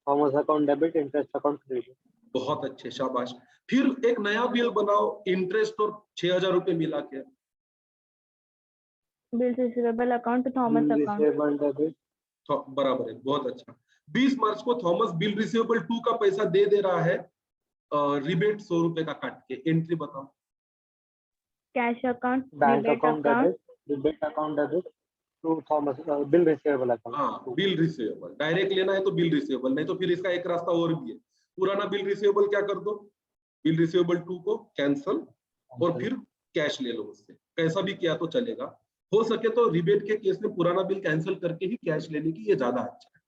Thomas account debit, interest account credit. बहुत अच्छे, शाबाश। फिर एक नया बिल बनाओ, इंटरेस्ट और 6,000 रुपए मिला के। Bills receivable account to Thomas bill account. Receivable debit. तो बराबर है, बहुत अच्छा। 20 मार्च को थॉमस बिल रिसीवेबल 2 का पैसा दे रहा है, रिबेट 100 रुपए का काट के, एंट्री बताओ। Cash account, bank rebate account account, debit, rebate account debit to Thomas, bill receivable account. हाँ बिल रिसीवेबल डायरेक्ट लेना है तो बिल रिसीवेबल, नहीं तो फिर इसका एक रास्ता और भी है, पुराना बिल रिसीवेबल क्या कर दो, बिल रिसीवेबल 2 को कैंसल और फिर कैश ले लो उससे, कैसा भी किया तो चलेगा। हो सके तो रिबेट के केस में पुराना बिल कैंसिल करके ही कैश लेने की, ये ज्यादा अच्छा है,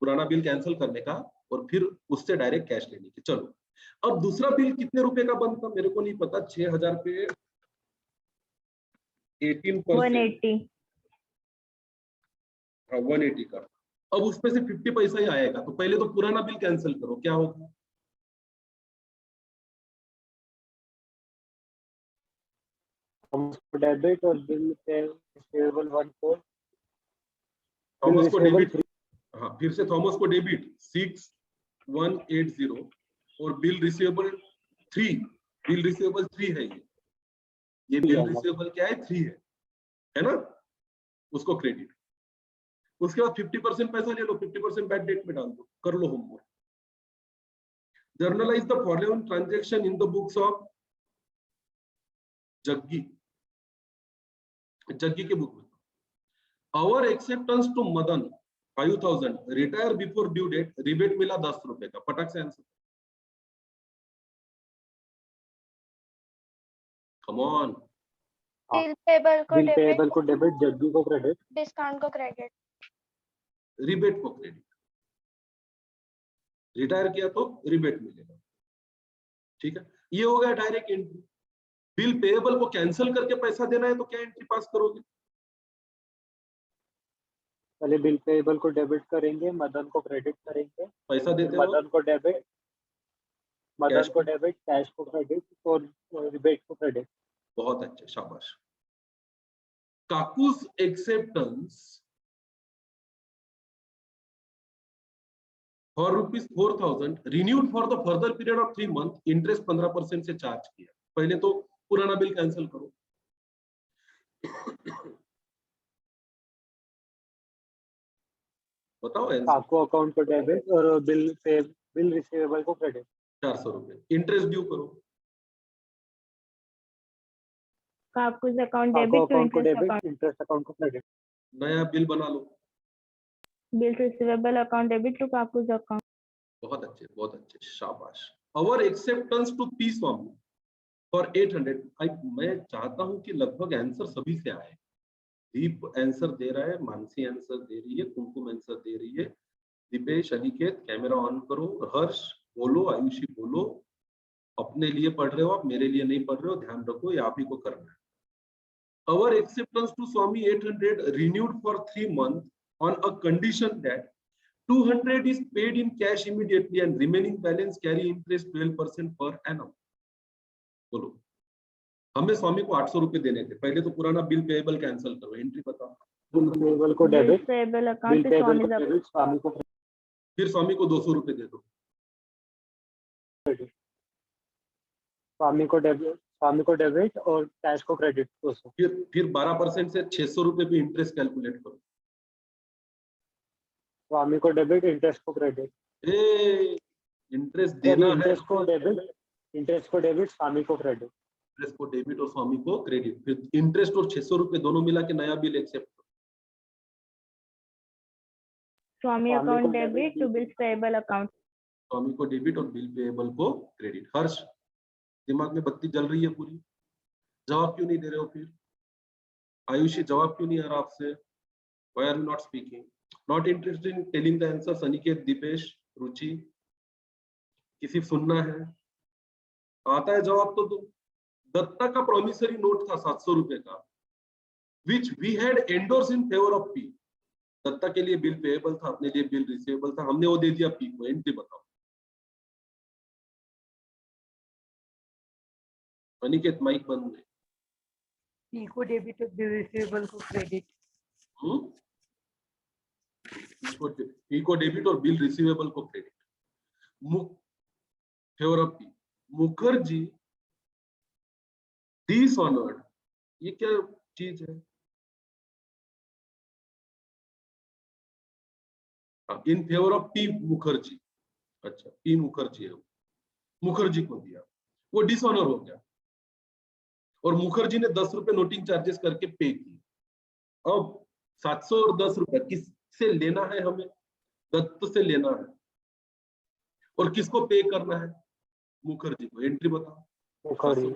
पुराना बिल कैंसिल करने का और फिर उससे डायरेक्ट कैश लेने की। चलो अब दूसरा बिल कितने रुपए का बनता, मेरे को नहीं पता, 6,000 पे 18%, 180. 180 का, अब उसमें से 50 पैसा ही आएगा, तो पहले तो पुराना बिल कैंसिल करो, क्या होगा, थॉमस को डेबिट और बिल रिसेवेबल 1 को थॉमस को receivable डेबिट, हाँ फिर से थॉमस को डेबिट 6180 और बिल रिसीवेबल 3, बिल रिसीवेबल 3 है ये बिल रिसीवेबल क्या है, 3 है ना, उसको क्रेडिट। उसके बाद 50% पैसा ले लो, 50% बैड डेट में डाल दो, कर लो homework. Journalise the following transaction in the books of Jaggi, Jaggi के बुक में। Our acceptance to Madan 5,000, retire before due date, rebate मिला 10 रुपए का, फटक से answer. Come on. Bill payable को डेबिट, जग्गी को क्रेडिट, डिस्काउंट को क्रेडिट, रिबेट को क्रेडिट, रिटायर किया तो रिबेट मिलेगा, ठीक है। ये हो गया डायरेक्ट एंट्री। बिल पेएबल को कैंसिल करके पैसा देना है तो क्या एंट्री पास करोगे, पहले बिल पेएबल को डेबिट करेंगे, मदन को क्रेडिट करेंगे, पैसा देते हो मदन को डेबिट, कैश को क्रेडिट और रिबेट को क्रेडिट। बहुत अच्छे, शाबाश। काकूस acceptance for ₹4,000 renewed for the further period of 3 month, interest 15% से चार्ज किया। पहले तो पुराना बिल कैंसिल करो। बताओ आंसर। काकू अकाउंट को डेबिट और बिल रिसीवेबल को क्रेडिट, 400 रुपए। इंटरेस्ट ड्यू करो। Kaku's account Kaku debit to account को interest debit, account. Interest account को क्रेडिट। नया बिल बना लो। Bills receivable account debit to Kaku's account. बहुत अच्छे, शाबाश। Our acceptance to P Swami for 800, मैं चाहता हूं कि लगभग आंसर सभी से आए। दीप आंसर दे रहा है, मानसी आंसर दे रही है, कुमकुम आंसर दे रही है, दीपेश, अनिकेत कैमरा ऑन करो, हर्ष बोलो, आयुषी बोलो। अपने लिए पढ़ रहे हो आप, मेरे लिए नहीं पढ़ रहे हो, ध्यान रखो, ये आप ही को करना है। Our acceptance to Swami 800 renewed for 3 months on a condition that 200 is paid in cash immediately and remaining balance carry interest 12% per annum. बोलो, हमें स्वामी को 800 रुपए देने थे, पहले तो पुराना बिल पेएबल कैंसिल करो, एंट्री बताओ। बिल पेएबल को debit, Bills payable account to Swami's account. स्वामी को फिर स्वामी को 200 रुपए दे दो। क्रेडिट, स्वामी को डेबिट, स्वामी को डेबिट और कैश को क्रेडिट 200। फिर 12% से 600 रुपए पे इंटरेस्ट कैलकुलेट करो। स्वामी को डेबिट, इंटरेस्ट को क्रेडिट। इंटरेस्ट देना है, इंटरेस्ट को डेबिट, स्वामी को क्रेडिट। इंटरेस्ट को डेबिट और स्वामी को क्रेडिट। फिर इंटरेस्ट और 600 रुपए दोनों मिला के नया बिल एक्सेप्ट करो। Swami account debit to bills payable account. Swami को डेबिट और बिल पेएबल को क्रेडिट। हर्ष, दिमाग में बत्ती जल रही है पूरी? जवाब क्यों नहीं दे रहे हो फिर? आयुषी, जवाब क्यों नहीं आ रहा आपसे? Why are you not speaking? Not interested in telling the answer? Aniket, Dipesh, रुचि, किसी सुनना है? आता है जवाब तो तुम। दत्ता का प्रोमिसरी नोट था 700 रुपए का, which we had endorsed in favor of P. Dutta के लिए बिल पेएबल था, अपने लिए बिल रिसीवेबल था, हमने वो दे दिया P को। एंट्री बताओ। अनिकेत, माइक बंद है। P को डेबिट और बिल रिसीवेबल को क्रेडिट। P को डेबिट और बिल रिसीवेबल को credit. Favour of P। Mukherjee dishonoured, ये क्या चीज है? इन फेवर ऑफ P मुखर्जी। अच्छा, P मुखर्जी है, मुखर्जी को दिया, वो डिसऑनर हो गया और मुखर्जी ने 10 रुपए नोटिंग चार्जेस करके पे किए। अब 700 और 10 रुपए किससे लेना है? हमें दत्त से लेना है। और किसको पे करना है? मुखर्जी को। एंट्री बताओ। Mukherjee.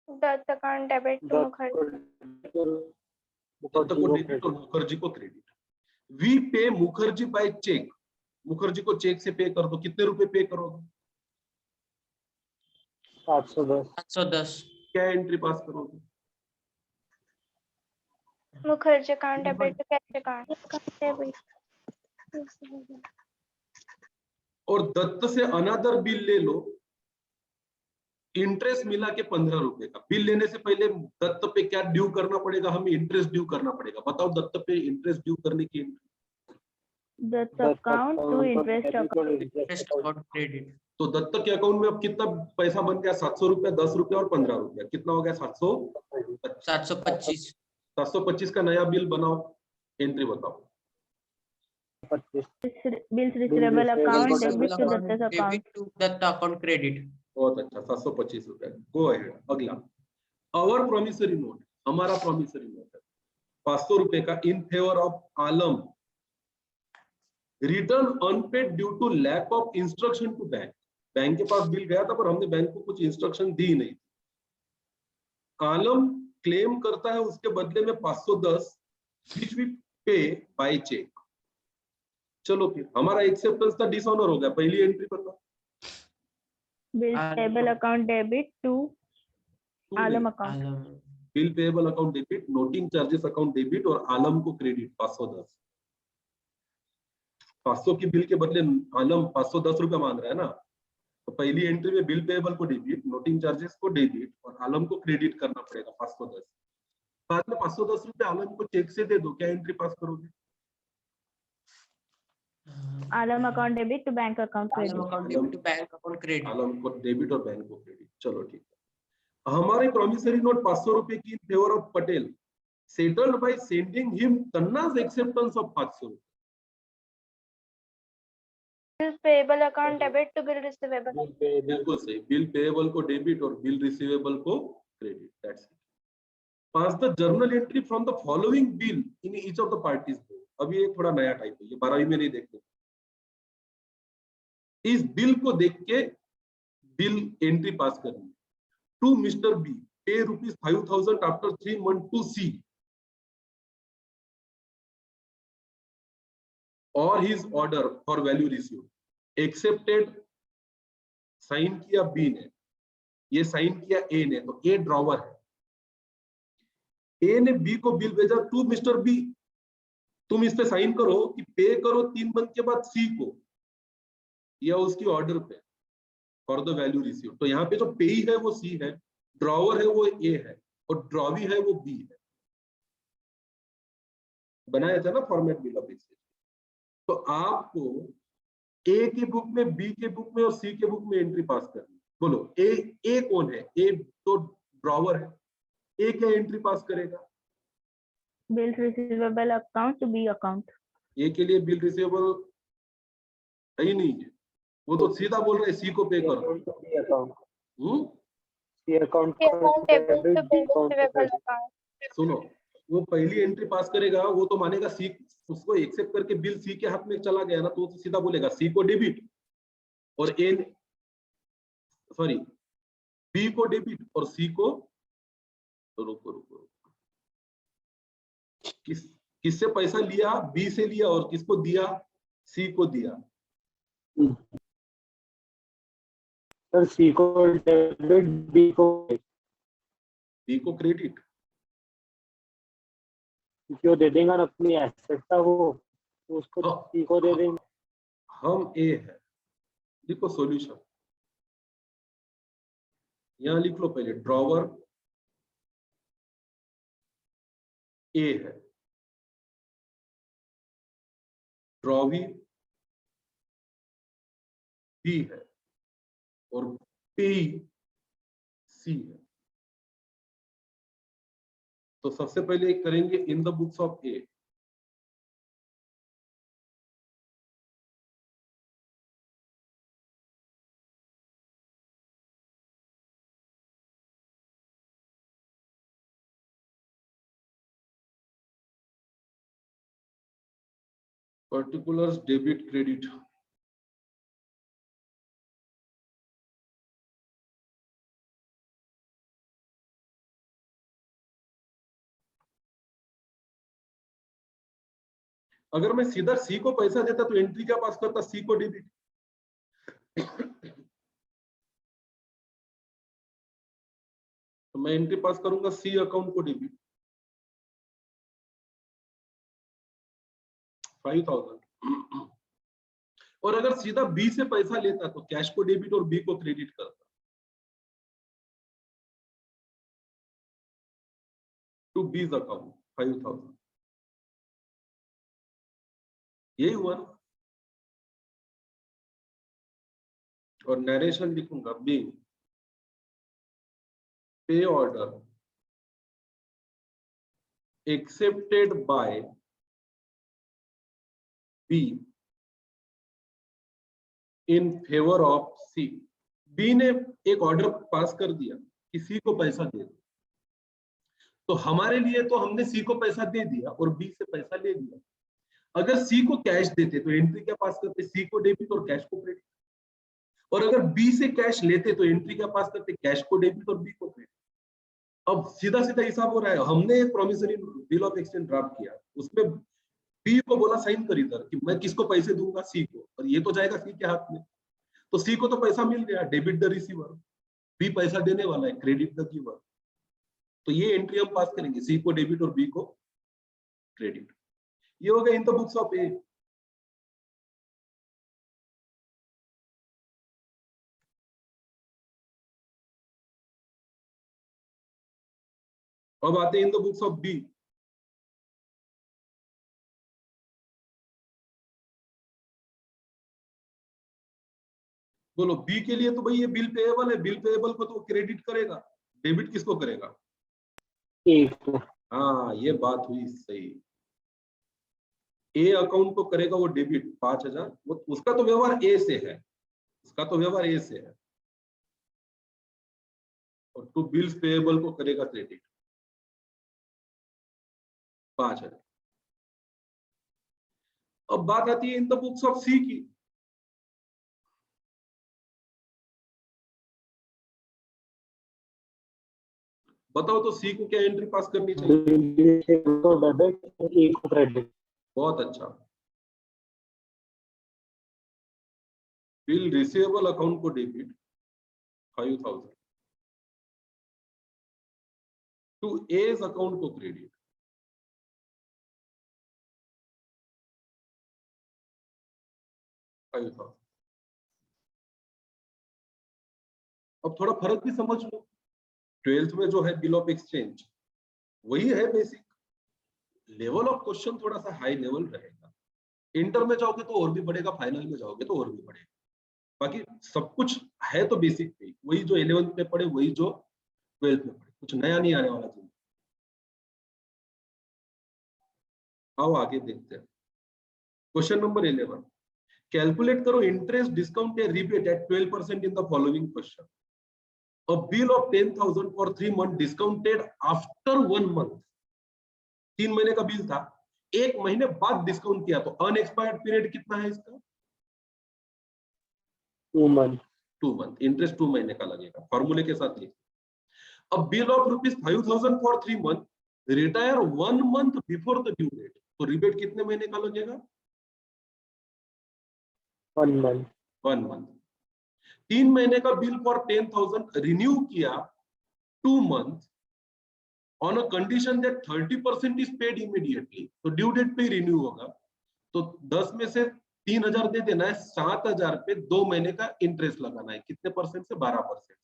Dutt account debit to Mukherjee. Dutt को डेबिट और मुखर्जी को क्रेडिट। वी पे मुखर्जी बाय चेक। मुखर्जी को चेक से पे कर दो। कितने रुपए पे करोगे? 710। क्या एंट्री पास करोगे? Mukherjee account debit to cash account debit. और दत्त से अनदर बिल ले लो, इंटरेस्ट मिला के 15 रुपए का। बिल लेने से पहले दत्त पे क्या ड्यू करना पड़ेगा? हमें इंटरेस्ट ड्यू करना पड़ेगा। बताओ दत्त पे इंटरेस्ट ड्यू करने की entry. Dutt account to interest account credit. तो दत्त के अकाउंट में अब कितना पैसा बन गया? 700 रुपए, 10 रुपए और 15 रुपए। कितना हो गया? 725। 725 का नया बिल बनाओ। एंट्री बताओ। Bills receivable account debit to Dutt account. To Dutt account credit. बहुत अच्छा, 725 रुपए। Go ahead. अगला, आवर प्रोमिसरी नोट, हमारा प्रोमिसरी नोट है 500 रुपए का in favour of Alam, return unpaid due to lack of instruction to bank. Bank के पास बिल गया था पर हमने बैंक को कुछ इंस्ट्रक्शन दी नहीं। आलम क्लेम करता है उसके बदले में 510 which we pay by check। चलो फिर हमारा एक्सेप्टेंस था, डिसऑनर हो गया। पहली एंट्री बताओ। Bills payable account debit to Alam account. Bill payable account debit, noting charges account debit और आलम को क्रेडिट 510। 500 की बिल के बदले आलम 510 रुपए मांग रहा है ना, तो पहली एंट्री में बिल पेएबल को डेबिट, नोटिंग चार्जेस को डेबिट और आलम को क्रेडिट करना पड़ेगा 510। बाद में 510 रुपए आलम को चेक से दे दो। क्या एंट्री पास करोगे? Alam account debit to bank account credit. Bank account credit. Alam को डेबिट और बैंक को क्रेडिट। चलो ठीक है। हमारे प्रोमिसरी नोट 500 रुपए की in favour of Patel settled by sending him Tannaz acceptance of 500 रुपए। Bill payable account debit to bill receivable. बिल्कुल सही। बिल पेएबल को डेबिट और बिल रिसीवेबल को credit. That's it. Pass the journal entry from the following bill in each of the parties. अभी ये थोड़ा नया टाइप है, ये 12वीं में नहीं देखते। इस बिल को देख के बिल एंट्री पास करनी। टू मिस्टर बी पे ₹5,000 आफ्टर 3 months टू सी और his order for value receive accepted. Sign किया बी ने, ये साइन किया ए ने, तो ए ड्रॉवर है। ए ने बी को बिल भेजा, टू मिस्टर बी तुम इस पे साइन करो कि पे करो 3 months के बाद सी को या उसकी ऑर्डर पे फॉर द वैल्यू रिसीव। तो यहाँ पे जो पे है वो सी है, ड्रॉवर है वो ए है और ड्रॉवी है वो बी है। बनाया था ना फॉर्मेट बिल ऑफ एक्सचेंज। तो आपको ए की बुक में, बी के बुक में और सी के बुक में एंट्री पास करनी। बोलो ए कौन है? ए तो ड्रॉवर है, ए क्या एंट्री पास करेगा? Bill receivable account to B account. A के लिए बिल रिसीवेबल है ही नहीं है, वो तो सीधा बोल रहे सी को पे कर दो। C account debit to B receivable account. सुनो, वो पहली एंट्री पास करेगा, वो तो मानेगा सी, उसको एक्सेप्ट करके बिल सी के हाथ में चला गया ना, तो सीधा बोलेगा सी को डेबिट और ए, सॉरी, बी को डेबिट और सी को, रुको, किससे पैसा लिया? बी से लिया, और किसको दिया? सी को दिया। सर सी को डेबिट, बी को क्रेडिट, क्योंकि वो दे देगा ना अपनी एसेट का, वो तो उसको सी को दे देंगे। हम ए है, लिखो सॉल्यूशन, यहां लिख लो पहले, ड्रॉवर ए है, ड्रॉवी बी है और पे सी है। तो सबसे पहले करेंगे इन the books of A. Particulars, debit, credit. अगर मैं सीधा सी को पैसा देता तो एंट्री क्या पास करता? सी को डेबिट। तो मैं एंट्री पास करूंगा सी अकाउंट को डेबिट 5000। और अगर सीधा बी से पैसा लेता तो कैश को डेबिट और बी को क्रेडिट करता टू बीज अकाउंट 5000। यही हुआ ना। और नरेशन लिखूंगा, B pay order accepted by B in favour of C. B ने एक ऑर्डर पास कर दिया कि सी को पैसा दे दो, तो हमारे लिए तो हमने सी को पैसा दे दिया और बी से पैसा ले लिया। अगर सी को कैश देते तो एंट्री क्या पास करते? सी को डेबिट और कैश को क्रेडिट। और अगर बी से कैश लेते तो एंट्री क्या पास करते? कैश को डेबिट और बी को क्रेडिट। अब सीधा सीधा हिसाब हो रहा है। हमने एक promissory bill of exchange draft किया, उसमें बी को बोला साइन कर इधर कि मैं किसको पैसे दूंगा? सी को, और ये तो जाएगा सी के हाथ में। तो सी को तो पैसा मिल गया, डेबिट द रिसीवर, बी पैसा देने वाला है, क्रेडिट द गिवर। तो ये एंट्री हम पास करेंगे, सी को डेबिट और बी को क्रेडिट। ये हो गया in the books of A. अब आते हैं in the books of B. बोलो बी के लिए तो भाई ये बिल पेएबल है, बिल पेएबल को तो क्रेडिट करेगा, डेबिट किसको करेगा? हाँ, ये बात हुई सही। ए अकाउंट को करेगा वो डेबिट 5000, वो उसका तो व्यवहार ए से है, उसका तो व्यवहार ए से है। और टू बिल्स पेएबल को करेगा क्रेडिट 5000। अब बात आती है इन द बुक्स ऑफ सी की। बताओ तो सी को क्या एंट्री पास करनी चाहिए? बहुत अच्छा। बिल रिसीवेबल अकाउंट को डेबिट 5000, टू एज अकाउंट को क्रेडिट 5000। अब थोड़ा फर्क भी समझ लो। 12th में जो है बिल ऑफ एक्सचेंज वही है बेसिक। लेवल ऑफ क्वेश्चन थोड़ा सा हाई लेवल रहेगा। इंटर में जाओगे तो और भी बढ़ेगा, फाइनल में जाओगे तो और भी बढ़ेगा। बाकी सब कुछ है तो बेसिक पे, वही जो 11th में पढ़े वही जो 12th में पढ़े, कुछ नया नहीं आने वाला जिंदगी। आओ आगे देखते हैं। क्वेश्चन नंबर 11, कैलकुलेट करो इंटरेस्ट डिस्काउंट या rebate at 12% in the following question. A bill of 10,000 for 3 months discounted after 1 month. 3 महीने का बिल था, 1 महीने बाद डिस्काउंट किया, तो अनएक्सपायर्ड पीरियड कितना है इसका? 2 month. 2 मंथ, इंटरेस्ट 2 महीने का लगेगा, फॉर्मूले के साथ लिखिए। अब bill of ₹5,000 for 3 month, retire 1 month before the due date, तो रिबेट कितने महीने का लगेगा? 1 month. 1 मंथ। 3 महीने का बिल फॉर 10,000 रिन्यू किया 2 month on a condition that 30% is paid immediately, तो ड्यू डेट पे ही रिन्यू होगा, तो 10 में से 3,000 दे देना है, 7,000 पे 2 महीने का इंटरेस्ट लगाना है, कितने परसेंट से? 12%।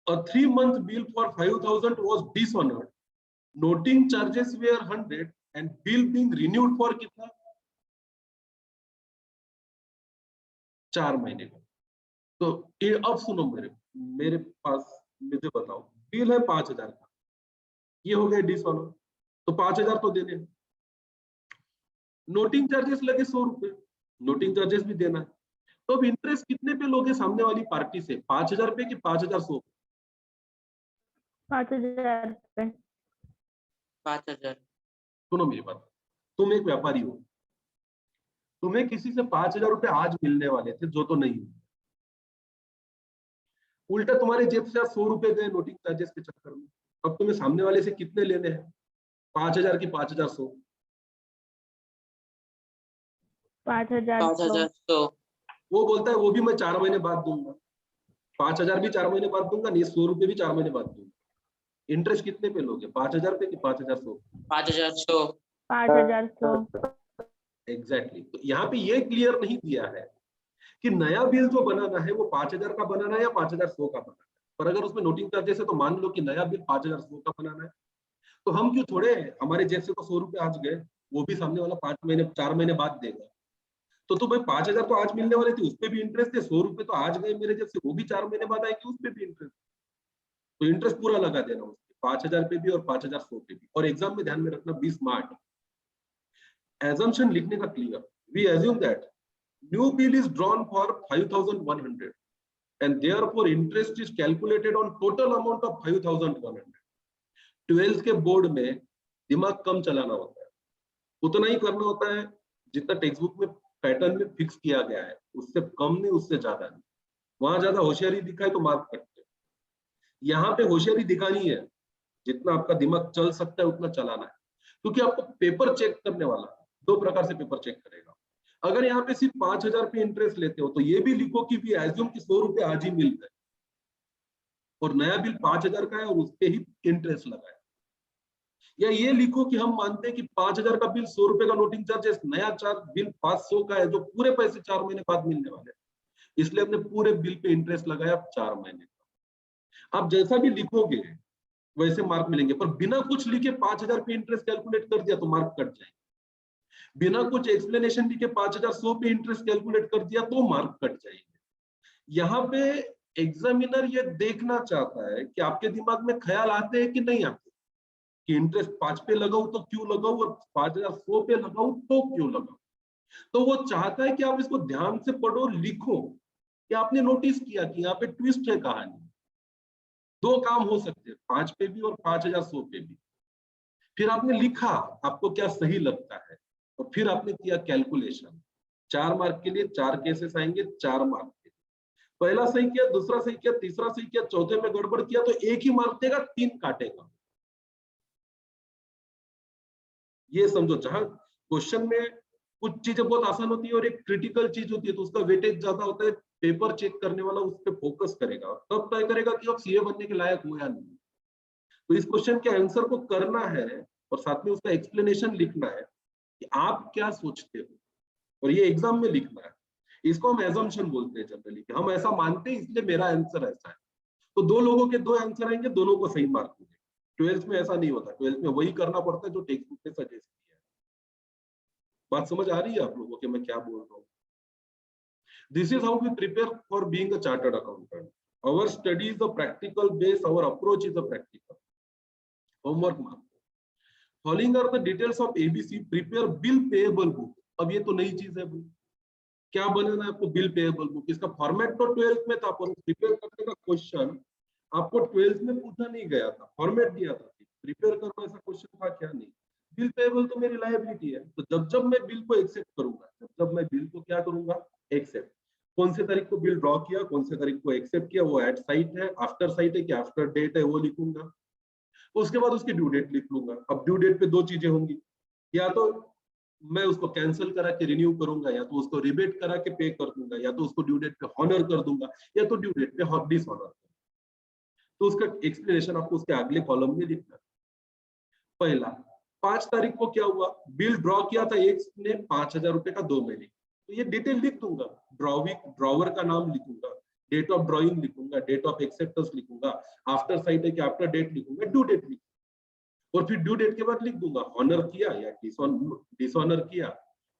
A 3-month bill for 5,000 was dishonored, noting charges were 100 and bill being renewed for कितना? 4 महीने का। तो ये अब सुनो, मेरे पास मुझे बताओ, बिल है 5,000 का, ये हो गया डिसऑनर, तो 5,000 तो देने, नोटिंग चार्जेस लगे 100 रुपए, नोटिंग चार्जेस भी देना है, तो अब इंटरेस्ट कितने पे लोगे सामने वाली पार्टी से? 5,000 पे कि 5,100? 5,000 रुपए। 5,000। सुनो मेरी बात, तुम एक व्यापारी हो, तुम्हें किसी से 5,000 रुपए आज मिलने वाले थे, जो तो नहीं, उल्टा तुम्हारे जेब से 100 रुपए गए नोटिंग चार्जेस के चक्कर में, अब तुम्हें सामने वाले से कितने लेने हैं? 5,000 की 5,100? 5,100। वो बोलता है वो भी मैं 4 महीने बाद दूंगा, 5,000 भी 4 महीने बाद दूंगा, नहीं 100 रुपए भी 4 महीने बाद दूंगा। इंटरेस्ट कितने पे लोगे? 5,000 पे कि 5,100? 5,100। 5,100। एग्जैक्टली। तो यहाँ पे ये क्लियर नहीं दिया है कि नया बिल जो बनाना है वो 5,000 का बनाना है या 5,100 का बनाना है, पर अगर उसमें नोटिंग चार्जेस है तो मान लो कि नया बिल 5,100 का बनाना है, तो हम क्यों छोड़े? हमारे जेब से तो 100 रुपए आज गए, वो भी सामने वाला 4 महीने बाद देगा, तो भाई 5,000 तो आज मिलने वाले थे, उस पर भी इंटरेस्ट है, 100 रुपए तो आज गए मेरे जेब से, वो भी 4 महीने बाद आएंगे, उस पर भी इंटरेस्ट, तो इंटरेस्ट पूरा लगा देना उसके 5,000 पे भी और 5,100 पे भी। और एग्जाम में ध्यान में रखना, बी स्मार्ट, assumption लिखने का clear, we assume that new bill is drawn for 5,100 and therefore interest is calculated on total amount of 5,100। 12th के बोर्ड में दिमाग कम चलाना होता है, उतना ही करना होता है जितना टेक्स्ट बुक में पैटर्न में फिक्स किया गया है, उससे कम नहीं, उससे ज्यादा नहीं। वहां ज्यादा होशियारी दिखाए तो मार्क कटते, यहाँ पे होशियारी दिखानी है, जितना आपका दिमाग चल सकता है उतना चलाना है, क्योंकि आपको पेपर चेक करने वाला 2 प्रकार से पेपर चेक करेगा। अगर यहाँ पे सिर्फ 5,000 पे इंटरेस्ट लेते हो तो ये भी लिखो कि भी एज्यूम कि 100 रुपए आज ही मिल गए और नया बिल 5,000 का है और उस पे ही इंटरेस्ट लगा है, या ये लिखो कि हम मानते हैं कि 5,000 का बिल 100 रुपए का नोटिंग चार्जेस, नया चार्ज बिल 500 का है जो पूरे पैसे 4 महीने बाद मिलने वाले, इसलिए हमने पूरे बिल पे इंटरेस्ट लगाया 4 महीने का। आप जैसा भी लिखोगे वैसे मार्क मिलेंगे, पर बिना कुछ लिखे 5,000 पे इंटरेस्ट कैलकुलेट कर दिया तो मार्क कट जाएंगे, बिना कुछ एक्सप्लेनेशन लिखे 5,100 पे इंटरेस्ट कैलकुलेट कर दिया तो मार्क कट जाएंगे। यहाँ पे एग्जामिनर ये देखना चाहता है कि आपके दिमाग में ख्याल आते हैं कि नहीं आते, कि इंटरेस्ट 5 पे लगाऊं तो क्यों लगाऊं और 5,100 पे लगाऊं तो क्यों लगाऊं। तो वो चाहता है कि आप इसको ध्यान से पढ़ो, लिखो कि आपने नोटिस किया कि यहाँ पे ट्विस्ट है कहानी, 2 काम हो सकते हैं, 5 पे भी और 5,100 पे भी। फिर आपने लिखा आपको क्या सही लगता है और फिर आपने किया कैलकुलेशन। 4 मार्क के लिए 4 केसेस आएंगे, 4 मार्क के लिए पहला सही किया, दूसरा सही किया, तीसरा सही किया, चौथे में गड़बड़ किया तो 1 ही मार्क देगा, 3 काटेगा। ये समझो, जहां क्वेश्चन में कुछ चीजें बहुत आसान होती है और एक क्रिटिकल चीज होती है तो उसका वेटेज ज्यादा होता है, पेपर चेक करने वाला उस पर फोकस करेगा और तब तय करेगा कि आप सीए बनने के लायक हो या नहीं। तो इस क्वेश्चन के आंसर को करना है और साथ में उसका एक्सप्लेनेशन लिखना है कि आप क्या सोचते हो, और ये एग्जाम में लिखना है। इसको हम एजम्पशन बोलते हैं जनरली, कि हम ऐसा मानते हैं इसलिए मेरा आंसर ऐसा है। तो 2 लोगों के 2 आंसर आएंगे, दोनों को सही मार्क मिलेंगे। 12th में ऐसा नहीं होता, 12th में वही करना पड़ता है जो टेक्स्ट बुक में सजेस्ट किया है। बात समझ आ रही है आप लोगों को कि मैं क्या बोल रहा हूँ? This is how we prepare for being a chartered accountant. Our study is a practical base. Our approach is a practical. Homework mark. Following are the details of ABC. Prepare bill payable book. अब ये तो नई चीज है भाई, क्या बनाना है आपको? Bill payable book. इसका फॉर्मेट तो 12th में था, पर प्रिपेयर करने का क्वेश्चन आपको 12th में पूछा नहीं गया था, फॉर्मेट दिया था। प्रिपेयर करना ऐसा क्वेश्चन था क्या? नहीं। बिल पेएबल तो मेरी लायबिलिटी है, तो जब जब मैं बिल को एक्सेप्ट करूंगा, जब जब मैं बिल को क्या करूंगा? एक्सेप्ट। कौन से तारीख को बिल ड्रॉ किया, कौन से तारीख को एक्सेप्ट किया, वो एट साइट है, आफ्टर साइट है कि आफ्टर डेट है, वो लिखूंगा। उसके बाद उसकी ड्यू डेट लिख लूंगा। अब ड्यू डेट पे दो चीजें होंगी, या तो मैं उसको कैंसिल करा के रिन्यू करूंगा, या तो उसको रिबेट करा के पे कर दूंगा, या तो उसको ड्यू डेट पे हॉनर कर दूंगा, या तो ड्यू डेट पे डिसऑनर। तो उसका एक्सप्लेनेशन आपको उसके अगले कॉलम में लिखना है। पहला, 5 तारीख को क्या हुआ? बिल ड्रॉ किया था एक ने 5,000 रुपए का 2 महीने, तो ये डिटेल लिख दूंगा। ड्रॉवर का नाम लिखूंगा, डेट ऑफ ड्रॉइंग लिखूंगा, डेट ऑफ एक्सेप्टेंस लिखूंगा, आफ्टर साइट है कि आफ्टर डेट लिखूंगा, ड्यू डेट लिखूंगा, और फिर ड्यू डेट के बाद लिख दूंगा ऑनर किया या डिसऑनर किया,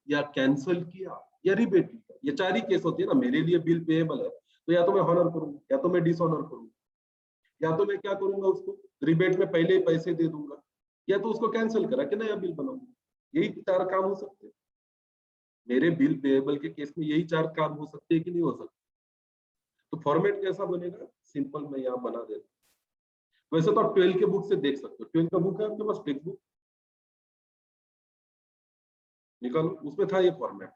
या कैंसिल किया, या रिबेट किया। ये 4 ही केस होते हैं ना। मेरे लिए बिल पेएबल है, तो या तो मैं ऑनर करूंगा, या तो मैं डिसऑनर करूंगा, या तो मैं क्या करूंगा? उसको रिबेट में पहले ही पैसे दे दूंगा, या तो उसको कैंसिल करा के नया बिल बनाऊंगा। यही 4 काम हो सकते हैं मेरे बिल पेएबल के केस में। यही 4 काम हो सकते हैं कि नहीं हो सकते? तो फॉर्मेट कैसा बनेगा? सिंपल मैं यहाँ बना देता हूँ। वैसे तो आप 12 के बुक से देख सकते हो। 12 का बुक है आपके पास, टेक्स्ट बुक निकालो, उसमें था ये फॉर्मेट।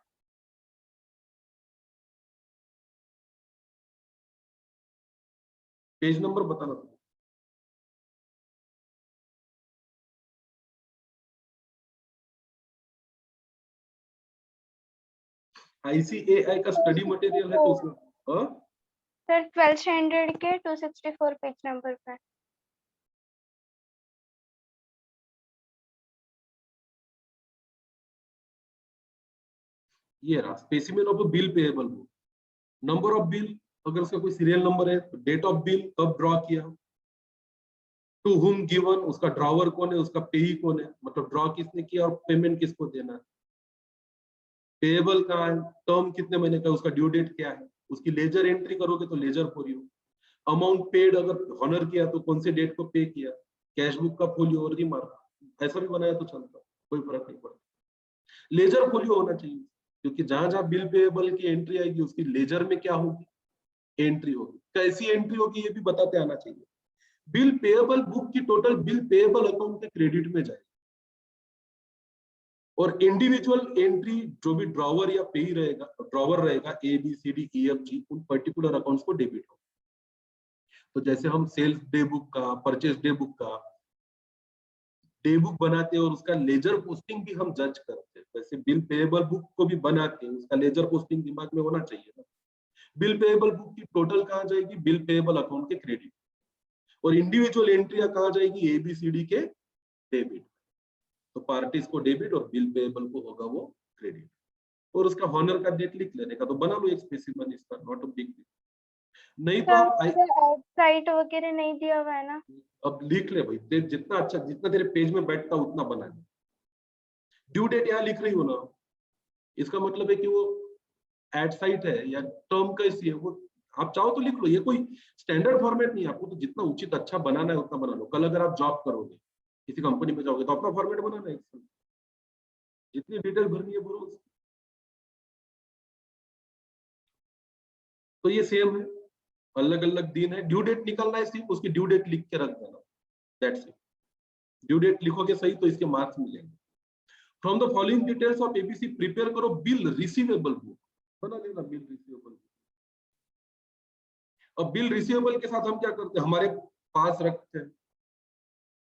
पेज नंबर बताना था। ICAI का स्टडी मटेरियल है तो उसमें सर 12th स्टैंडर्ड के 264 पेज नंबर पे। ये रहा specimen of bill payable book. Number of bill, अगर उसका कोई सीरियल नंबर है, तो डेट ऑफ बिल कब ड्रॉ किया, टू हुम गिवन, उसका ड्रॉवर कौन है, उसका पेई कौन है, मतलब ड्रॉ किसने किया और पेमेंट किसको देना है, पेएबल कहाँ है, टर्म कितने महीने का, उसका ड्यू डेट क्या है, उसकी लेजर एंट्री करोगे तो लेजर फोलियो, अमाउंट पेड अगर ऑनर किया तो कौन से डेट को पे किया, कैश बुक का फोलियो और रिमार्क। ऐसा भी बनाया तो चलता, कोई फर्क नहीं पड़ता। लेजर फोलियो होना चाहिए, क्योंकि जहां जहां बिल पेएबल की एंट्री आएगी उसकी लेजर में क्या होगी? एंट्री होगी। कैसी एंट्री होगी ये भी बताते आना चाहिए। बिल पेएबल बुक की टोटल बिल पेएबल अकाउंट के क्रेडिट में जाएगी, और इंडिविजुअल एंट्री जो भी ड्रॉवर या पेई रहेगा, ड्रॉवर रहेगा ABCDEFG, उन पर्टिकुलर अकाउंट्स को डेबिट होगा। तो जैसे हम सेल्स डे बुक का, परचेज डे बुक का डे बुक बनाते हैं और उसका लेजर पोस्टिंग भी हम जज करते हैं, वैसे बिल पेएबल बुक को भी बनाते हैं, उसका लेजर पोस्टिंग दिमाग में होना चाहिए ना। बिल पेएबल बुक की टोटल कहाँ जाएगी? बिल पेएबल अकाउंट के क्रेडिट, और इंडिविजुअल एंट्रियां कहाँ जाएगी? ABCD के डेबिट। तो पार्टीज को डेबिट और बिल पेएबल को होगा वो क्रेडिट, और उसका हॉनर का डेट लिख लेने का। तो बना लो एक स्पेसिमेन इसका, नॉट अ बिग डील। नहीं तो आप साइट वगैरह नहीं दिया हुआ है ना। अब लिख ले भाई, जितना अच्छा, जितना तेरे पेज में बैठता उतना बना ले। ड्यू डेट यहाँ लिख रही हो ना, इसका मतलब है कि वो एट साइट है या टर्म कैसी है, वो आप चाहो तो लिख लो। ये कोई स्टैंडर्ड फॉर्मेट नहीं है, आपको तो जितना उचित अच्छा बनाना है उतना बना लो। कल अगर आप जॉब करोगे, किसी कंपनी में जाओगे, तो अपना फॉर्मेट बनाना है, जितनी डिटेल भरनी है भरो। तो ये सेम है, अलग अलग दिन है। ड्यू डेट निकलना है, सिर्फ उसकी ड्यू डेट लिख के रख देना, दैट्स इट। ड्यू डेट लिखोगे सही तो इसके मार्क्स मिलेंगे। From the following details of ABC prepare करो बिल रिसीवेबल बुक, बना लेना बिल रिसीवेबल बुक। अब बिल रिसीवेबल के साथ हम क्या करते हैं? हमारे पास रखते हैं,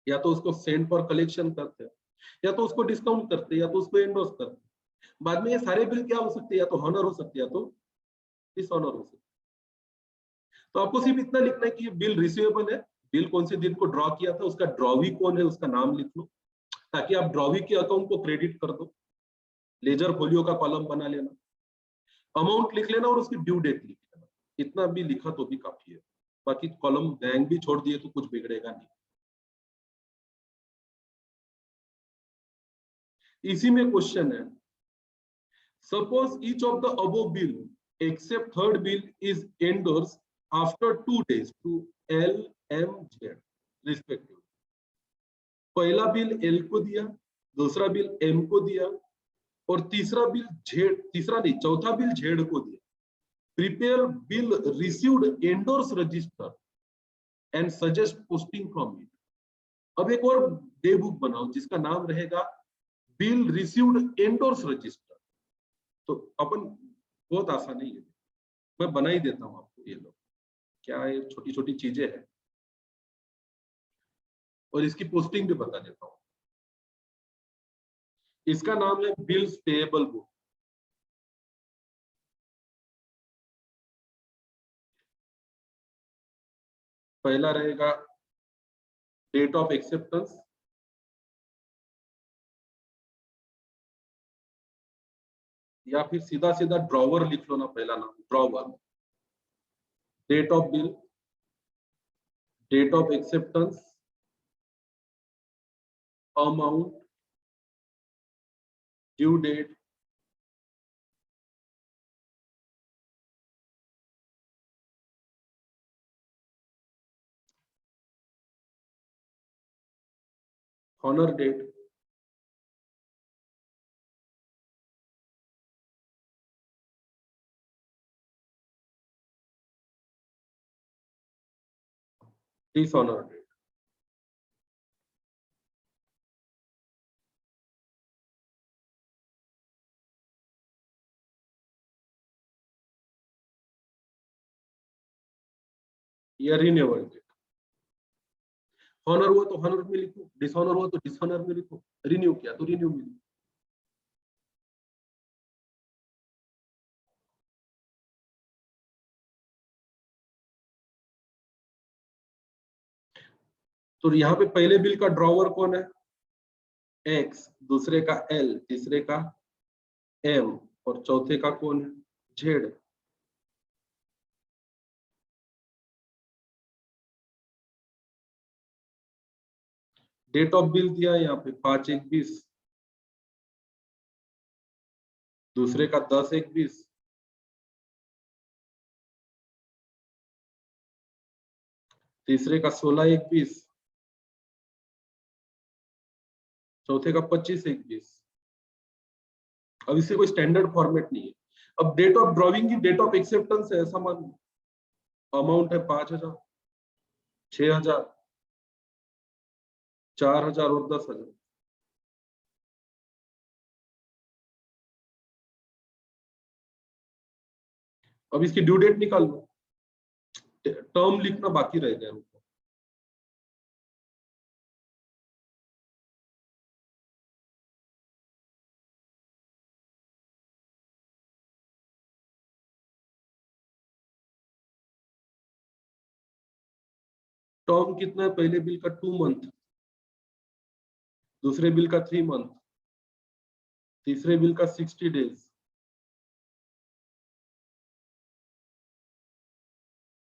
या तो उसको सेंड फॉर कलेक्शन करते हैं, या तो उसको डिस्काउंट करते हैं, या तो उसको एंडोर्स करते हैं। बाद में ये सारे बिल क्या हो सकते हैं? या तो हॉनर हो सकते हैं, या तो डिसऑनर हो सकते हैं। तो आपको सिर्फ इतना लिखना है कि ये बिल रिसीवेबल है, बिल कौन से दिन को ड्रॉ किया था, उसका ड्रॉवी कौन है, उसका नाम लिख लो, ताकि आप ड्रॉवी के अकाउंट को क्रेडिट कर दो। लेजर फोलियो का कॉलम बना लेना, अमाउंट लिख लेना, और उसकी ड्यू डेट लिख लेना। इतना भी लिखा तो भी काफी है, बाकी कॉलम ब्लैंक भी छोड़ दिए तो कुछ बिगड़ेगा नहीं। इसी में क्वेश्चन है, Suppose each of the above bill except third bill is endorsed after 2 days to L, M, Z respectively. पहला बिल L को दिया, दूसरा बिल M को दिया और तीसरा बिल चौथा बिल Z को दिया. Prepare bill received endorse register and suggest posting from it. अब एक और डे बुक बनाओ जिसका नाम रहेगा बिल रिसीव्ड एंडोर्स रजिस्टर. तो अपन बहुत आसान है, ये मैं बना ही देता हूं आपको. ये लोग क्या है, छोटी छोटी चीजें हैं और इसकी पोस्टिंग भी बता देता हूं. इसका नाम है बिल्स पेएबल बुक. पहला रहेगा डेट ऑफ एक्सेप्टेंस, या फिर सीधा सीधा ड्रॉवर लिख लो ना. पहला नाम drawer, date of bill, date of acceptance, amount, due date, honour date, dishonour date. या रिन्यूअल डेट. ऑनर हुआ तो ऑनर में लिखो, डिसऑनर हुआ तो डिसऑनर में लिखो, रिन्यू किया तो रिन्यू में लिखो. तो यहाँ पे पहले बिल का ड्रॉवर कौन है? X, दूसरे का L, तीसरे का M और चौथे का कौन है? Z. डेट ऑफ बिल दिया है यहाँ पे 5/1/20, दूसरे का 10/1/20, तीसरे का 16/1/20, चौथे का 25/1/20. अब इससे कोई स्टैंडर्ड फॉर्मेट नहीं है. अब डेट ऑफ ड्रॉइंग की डेट ऑफ एक्सेप्टेंस है ऐसा मान लो. अमाउंट है 5,000, 6,000, 4,000 और 10,000. अब इसकी ड्यू डेट निकाल लो. टर्म लिखना बाकी रह गया हमको. टर्म कितना है? पहले बिल का 2 मंथ, दूसरे बिल का 3 मंथ, तीसरे बिल का 60 डेज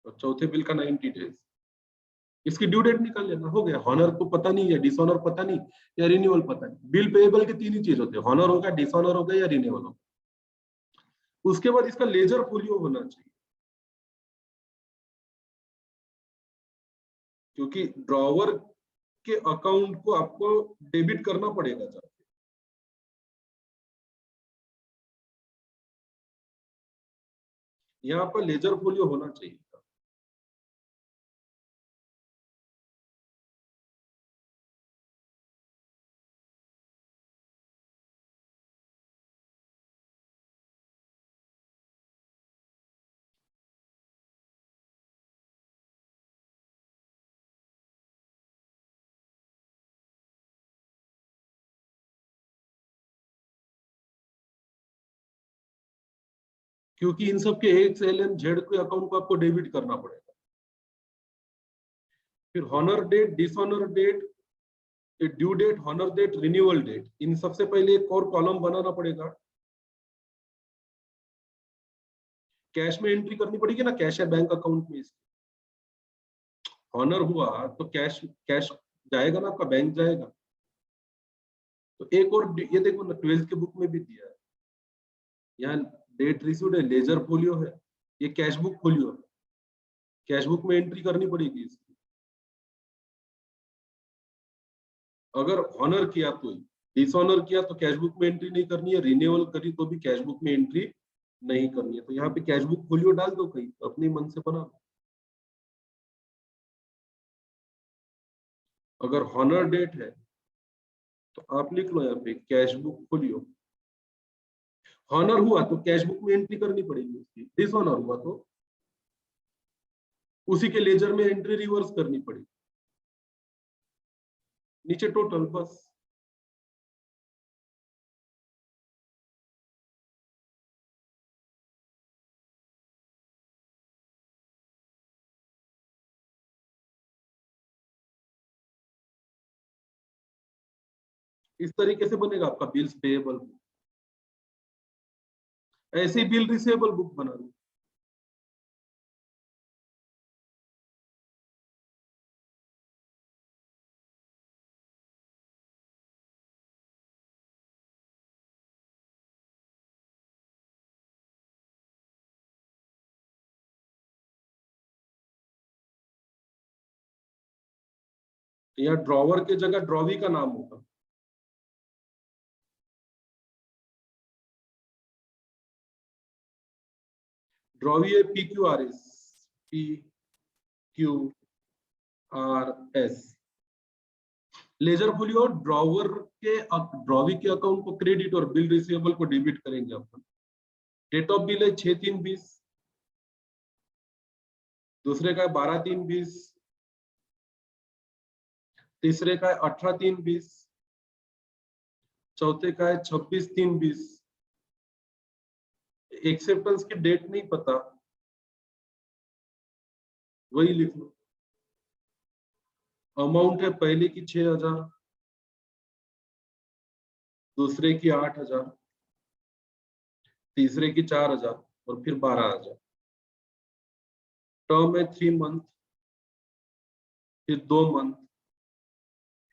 और चौथे बिल का 90 डेज. इसकी ड्यू डेट निकाल लेना, हो गया. हॉनर को पता नहीं है, डिसऑनर पता नहीं या रिन्यूअल पता नहीं. बिल पेएबल के 3 ही चीज होते हैं, हॉनर होगा, डिसऑनर होगा या रिन्यूअल होगा. उसके बाद इसका लेजर फोलियो होना चाहिए, क्योंकि ड्रॉवर के अकाउंट को आपको डेबिट करना पड़ेगा जाके. यहाँ पर लेजर फोलियो होना चाहिए. क्योंकि इन सब के X, L, M, Z के अकाउंट को आपको डेबिट करना पड़ेगा. फिर honour date, dishonour date, due date, honour date, renewal date, इन सबसे पहले एक और कॉलम बनाना पड़ेगा. कैश में एंट्री करनी पड़ेगी ना, कैश है बैंक अकाउंट में. हॉनर हुआ तो कैश जाएगा ना, आपका बैंक जाएगा. तो एक और ये देखो ना, 12th के बुक में भी दिया है. यहाँ डेट रिसीव्ड है, लेजर फोलियो है, ये कैश बुक फोलियो है, कैश बुक में एंट्री करनी पड़ेगी इसकी। अगर ऑनर किया तो, डिसऑनर किया तो कैश बुक में एंट्री नहीं करनी है, रिन्यूअल करी तो भी कैश बुक में एंट्री नहीं करनी है। तो यहाँ पे कैश बुक फोलियो डाल दो, कहीं अपने मन से बना लो। अगर हॉनर डेट है तो आप लिख लो यहाँ पे कैश बुक फोलियो। हॉनर हुआ तो कैश बुक में एंट्री करनी पड़ेगी उसकी, डिसऑनर हुआ तो उसी के लेजर में एंट्री रिवर्स करनी पड़ेगी। नीचे टोटल बस। इस तरीके से बनेगा आपका बिल्स पेएबल बुक। ऐसे ही बिल रिसीवेबल बुक बना लो। या ड्रॉवर के जगह ड्रॉवी का नाम होगा। ड्रॉवी है PQRS, PQRS। Ledger folio drawer के ड्रॉवी के अकाउंट को क्रेडिट और बिल रिसीवेबल को डेबिट करेंगे अपन। डेट ऑफ बिल है 6/3/20, दूसरे का है 12/3/20, तीसरे का है 18/3/20, चौथे का है 26/3/20। एक्सेप्टेंस की डेट नहीं पता, वही लिख लो। अमाउंट है पहले की 6,000, दूसरे की 8,000, तीसरे की 4,000 और फिर 12,000। टर्म है 3 मंथ, फिर 2 मंथ,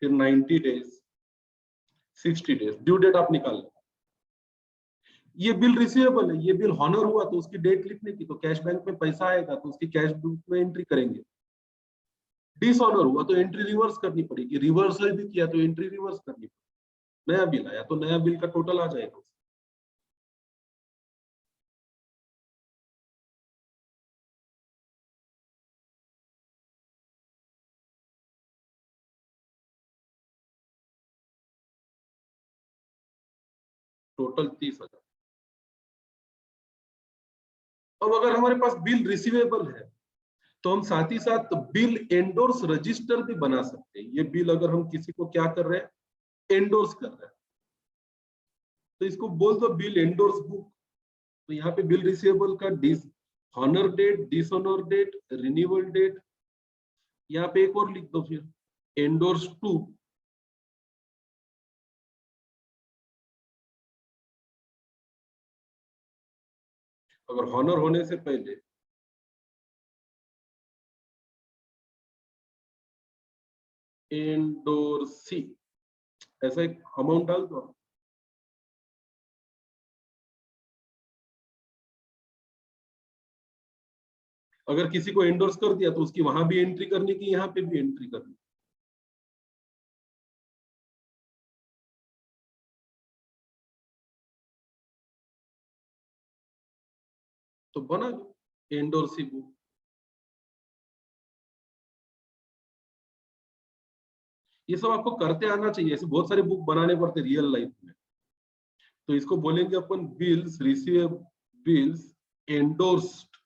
फिर 90 डेज, 60 डेज। ड्यू डेट आप निकाल लो। ये बिल रिसीवेबल है, ये बिल हॉनर हुआ तो उसकी डेट लिखने की, तो कैश बैंक में पैसा आएगा तो उसकी कैश बुक में एंट्री करेंगे। डिसऑनर हुआ तो एंट्री रिवर्स करनी पड़ेगी, रिवर्सल भी किया तो एंट्री रिवर्स करनी पड़ेगी। नया बिल आया तो नया बिल का टोटल आ जाएगा। टोटल 30,000। अब अगर हमारे पास बिल रिसीवेबल है तो हम साथ ही साथ बिल एंडोर्स रजिस्टर भी बना सकते हैं। ये बिल अगर हम किसी को क्या कर रहे हैं, एंडोर्स कर रहे हैं, तो इसको बोल दो बिल एंडोर्स बुक। तो यहाँ पे बिल रिसीवेबल का honour date, dishonour date, renewal date, यहाँ पे एक और लिख दो फिर एंडोर्स टू। अगर हॉनर होने से पहले एंडोर्सी, ऐसा एक अमाउंट डाल दो। अगर किसी को एंडोर्स कर दिया तो उसकी वहां भी एंट्री करने की, यहाँ पे भी एंट्री करनी। तो बना लो एंडोर्सी बुक। ये सब आपको करते आना चाहिए, ऐसे बहुत सारे बुक बनाने पड़ते रियल लाइफ में। तो इसको बोलेंगे अपन bills receivable, bills endorsed,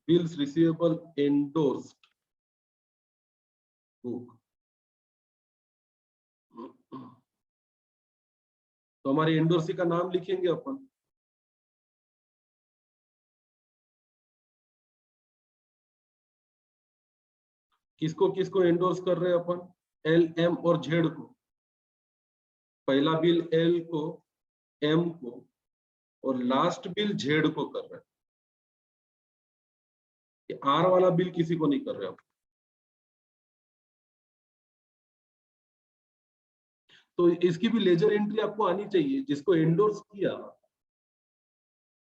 bills receivable endorsed book. तो हमारी एंडोर्सी का नाम लिखेंगे अपन। किसको किसको एंडोर्स कर रहे हैं अपन, एल, एम और जेड को। पहला बिल एल को, एम को और लास्ट बिल जेड को कर रहे हैं। आर वाला बिल किसी को नहीं कर रहे आप। तो इसकी भी लेजर एंट्री आपको आनी चाहिए। जिसको एंडोर्स किया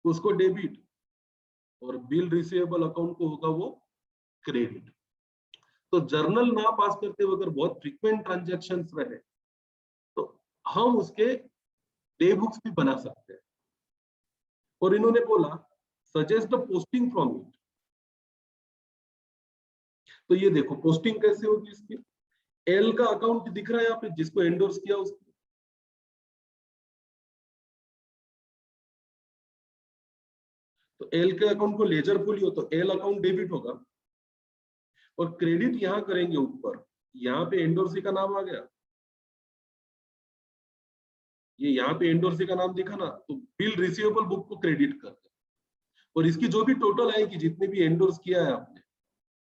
उसको डेबिट, और बिल रिसीवेबल अकाउंट को होगा वो क्रेडिट। तो जर्नल ना पास करते हुए अगर बहुत फ्रीक्वेंट ट्रांजैक्शंस रहे तो हम उसके डे बुक्स भी बना सकते हैं। और इन्होंने बोला suggest the posting from it. तो ये देखो पोस्टिंग कैसे होगी इसकी। एल का अकाउंट दिख रहा है यहाँ पे, जिसको एंडोर्स किया उसको, तो एल के अकाउंट को लेजर खोलियो तो एल अकाउंट डेबिट होगा, और क्रेडिट यहां करेंगे ऊपर, यहाँ पे एंडोर्सी का नाम आ गया, ये यहाँ पे एंडोर्सी का नाम दिखा ना, तो बिल रिसीवेबल बुक को क्रेडिट कर दे, और इसकी जो भी टोटल आएगी, जितने भी एंडोर्स किया है आपने,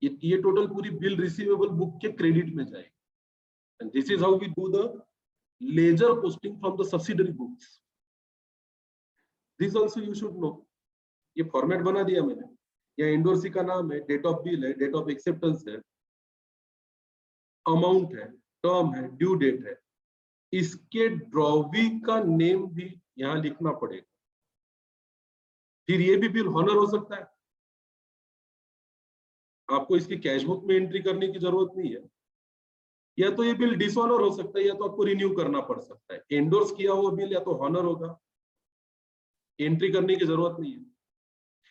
ये टोटल पूरी बिल रिसीवेबल बुक के क्रेडिट में जाएगी। And this is how we do the ledger posting from the subsidiary books. This also you should know. ये फॉर्मेट बना दिया मैंने, यहाँ एंडोर्सी का नाम है, डेट ऑफ बिल है, डेट ऑफ एक्सेप्टेंस है, अमाउंट है, टर्म है, ड्यू डेट है, इसके ड्रॉवी का नेम भी यहां लिखना पड़ेगा। फिर ये भी बिल हॉनर हो सकता है, आपको इसकी कैश बुक में एंट्री करने की जरूरत नहीं है, या तो ये बिल डिसऑनर हो सकता है, या तो आपको रिन्यू करना पड़ सकता है। एंडोर्स किया हुआ बिल या तो हॉनर होगा, एंट्री करने की जरूरत नहीं है,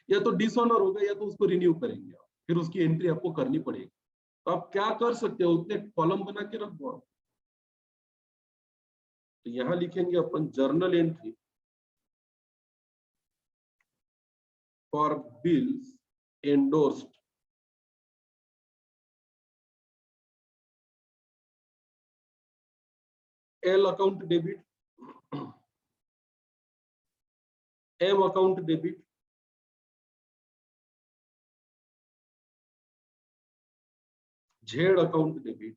या तो डिसऑनर होगा, या तो उसको रिन्यू करेंगे आप, फिर उसकी एंट्री आपको करनी पड़ेगी। तो आप क्या कर सकते हो, उतने कॉलम बना के रख दो आप। तो यहां लिखेंगे अपन journal entry for bills endorsed L account debit, M account debit, Z account debit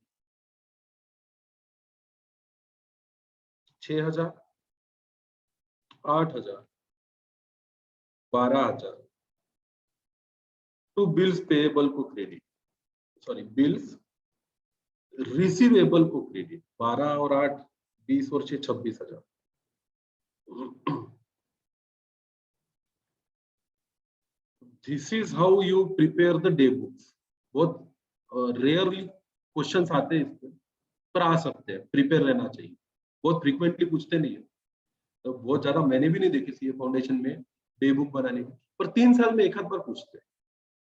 6,000, 8,000, 12,000 to bills payable को क्रेडिट, सॉरी बिल्स रिसीवेबल को क्रेडिट, 12 और 8 20 और 6 26,000। This is how you prepare the day books. बहुत रेयरली क्वेश्चंस आते हैं इसमें, पर आ सकते हैं, प्रिपेयर रहना चाहिए। बहुत फ्रीक्वेंटली पूछते नहीं है, तो बहुत ज्यादा मैंने भी नहीं देखी सीए फाउंडेशन में डे बुक बनाने की, पर 3 साल में एक आध बार पूछते हैं।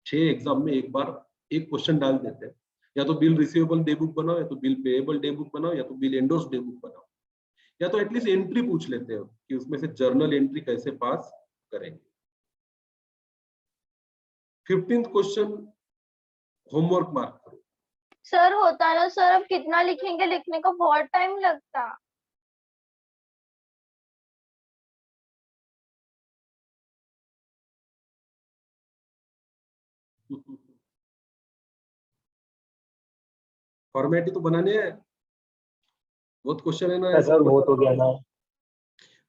6 एग्जाम में एक बार एक क्वेश्चन डाल देते हैं, या तो बिल रिसीवेबल डे बुक बनाओ, या तो बिल पेएबल डे बुक बनाओ, या तो बिल एंडोर्स डे बुक बनाओ, या तो एटलीस्ट एंट्री पूछ लेते हो कि उसमें से जर्नल एंट्री कैसे पास करेंगे। 15th क्वेश्चन होमवर्क मार्क करो। सर होता ना सर, अब कितना लिखेंगे, लिखने को बहुत टाइम लगता। फॉर्मेट ही तो बनाने हैं, बहुत क्वेश्चन है ना। सर वो तो गया ना।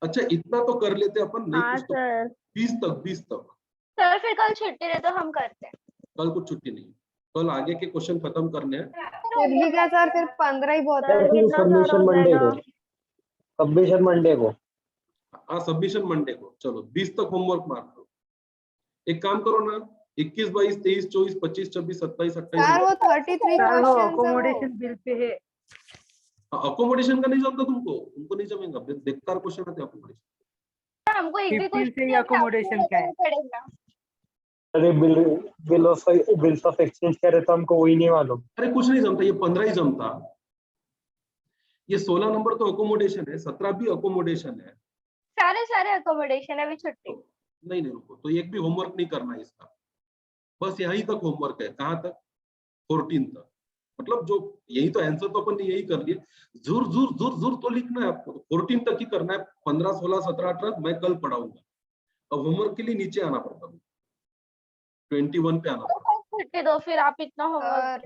अच्छा इतना तो कर लेते अपन, नहीं हाँ कुछ तो सर। 20 तक। सर फिर कल छुट्टी रहे तो हम करते हैं। कल कुछ छुट्टी नहीं, कल आगे के क्वेश्चन खत्म करने हैं। फिर भी क्या सर, फिर 15 ही बहुत है। सर कितना सबमिशन सारा हो मंडे जाएगा? को, सबमिशन मंडे को। हाँ सबमिशन मंडे को। चलो 20 तक होमवर्क मार्क करो। एक काम करो ना, 21 22 23 24 25 26 27 28 सर वो 33 सर वो क्वेश्चन अकोमोडेशन बिल पे है। अकोमोडेशन का नहीं जमता तुमको नहीं जमेगा, बेकार क्वेश्चन आते हैं अकोमोडेशन। हमको एक भी 15 से ही accommodation का है। पड़ेगा। अरे बिल्स ऑफ एक्सचेंज कह रहे तो हमको वही नहीं मालूम। अरे कुछ नहीं जमता, ये 15 ही जमता। ये 16 नंबर तो अकोमोडेशन है, 17 भी अकोमोडेशन है। सारे अकोमोडेशन अभी छुट्टी। नहीं रुको, तो एक भी होमवर्क नहीं करना है इसका, बस यहीं तक होमवर्क है। कहाँ तक? 14 तक। मतलब जो यही तो आंसर तो अपन ने यही कर लिया, जुर जुर जुर जुर तो लिखना है आपको, 14 तक ही करना है। 15 16 17 18 मैं कल पढ़ाऊंगा। अब होमवर्क के लिए नीचे आना पड़ता है, 21 पे आना पड़ता है। छुट्टी दो फिर, आप इतना होमवर्क।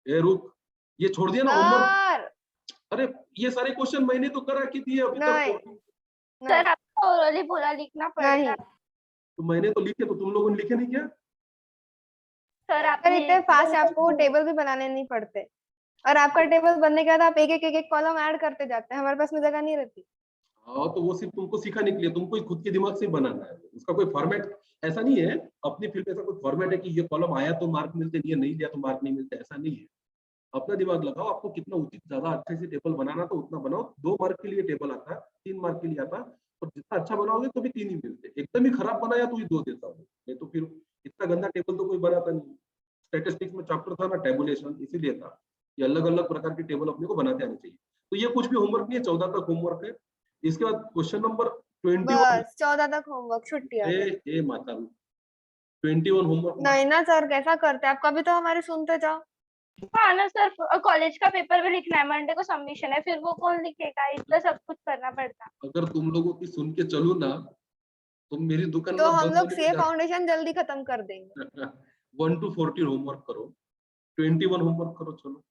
ए रुक, ये छोड़ दिया ना होमवर्क। सर अरे ये सारे क्वेश्चन मैंने तो करा के दिए अभी नहीं। तक। सर आपको ओरली बोला लिखना नहीं पड़ेगा। तो मैंने तो लिखे, तो तुम लोगों ने लिखे नहीं क्या? सर आप सर इतने फास्ट आपको टेबल भी बनाने नहीं पड़ते, और आपका टेबल बनने के बाद आप एक एक कॉलम ऐड करते जाते हैं, हमारे पास में जगह नहीं रहती। हाँ तो वो सिर्फ तुमको सिखाने के लिए, तुमको खुद के दिमाग से बनाना है, उसका कोई फॉर्मेट ऐसा नहीं है। अपनी फील्ड में ऐसा कोई फॉर्मेट है कि ये कॉलम आया तो मार्क मिलते, ये नहीं दिया तो मार्क नहीं मिलते, ऐसा नहीं है। अपना दिमाग लगाओ, आपको कितना उचित ज्यादा अच्छे से टेबल बनाना तो उतना बनाओ। 2 मार्क के लिए टेबल आता है, 3 मार्क के लिए आता है, और जितना अच्छा बनाओगे तो भी 3 ही मिलते। एकदम ही खराब बनाया तो ही 2 देता हूँ, नहीं तो फिर इतना गंदा टेबल तो कोई बनाता नहीं। स्टैटिस्टिक्स में चैप्टर था ना टेबुलेशन, इसीलिए था ये अलग अलग प्रकार के टेबल अपने को बनाते आने चाहिए। तो ये कुछ भी होमवर्क नहीं है, 14 तक होमवर्क है। इसके बाद क्वेश्चन नंबर 21। बस 14 तक होमवर्क, छुट्टी आ गई। ए माता 21 होमवर्क नहीं ना सर, कैसा करते हैं आप, कभी तो हमारे सुनते जाओ। हाँ ना सर, कॉलेज का पेपर भी लिखना है, मंडे को सबमिशन है, फिर वो कौन लिखेगा, इतना सब कुछ करना पड़ता। अगर तुम लोगों की सुन के चलूं ना, तुम मेरी दुकान तो में हम 10 लोग बजे सी फाउंडेशन जल्दी खत्म कर देंगे। 1 to 14 होमवर्क करो, 21 होमवर्क करो। चलो,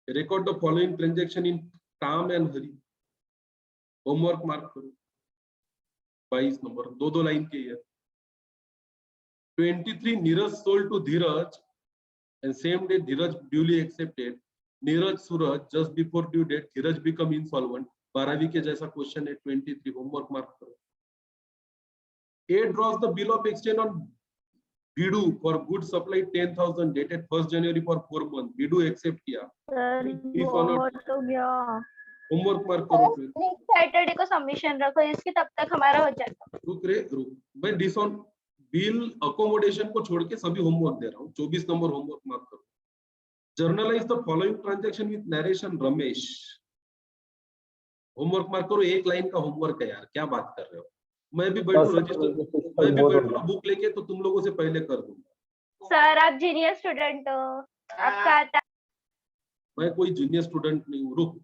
record the following transaction in Tom and Hari, homework mark करो। 22 नंबर, 2 लाइन के है। 23 Neeraj sold to Dheeraj and same day Dheeraj duly accepted. Neeraj Suraj just before due date Dheeraj become insolvent। 12वीं के जैसा क्वेश्चन है। 23 होमवर्क मार्क करो। A draws the bill of exchange on Bidu for goods supply 10,000 dated 1st January for 4 months। Bidu accept किया। Sir बहुत हो गया। Homework mark करो। नेक्स्ट सैटरडे को सबमिशन रखो इसकी, तब तक हमारा हो जाएगा। रुक भाई, डिसऑन बिल अकोमोडेशन को छोड़ के सभी होमवर्क दे रहा हूँ। 24 नंबर होमवर्क मार्क करो। Generalized the following transaction with narration Ramesh, homework mark करो। 1 लाइन का होमवर्क है यार, क्या बात कर रहे हो। मैं भी बैठू रजिस्टर, मैं भी बैठू बुक लेके तो तुम लोगों से पहले कर दूंगा। सर आप जीनियर स्टूडेंट हो, आपका आता। मैं कोई जूनियर स्टूडेंट नहीं हूँ। रुक,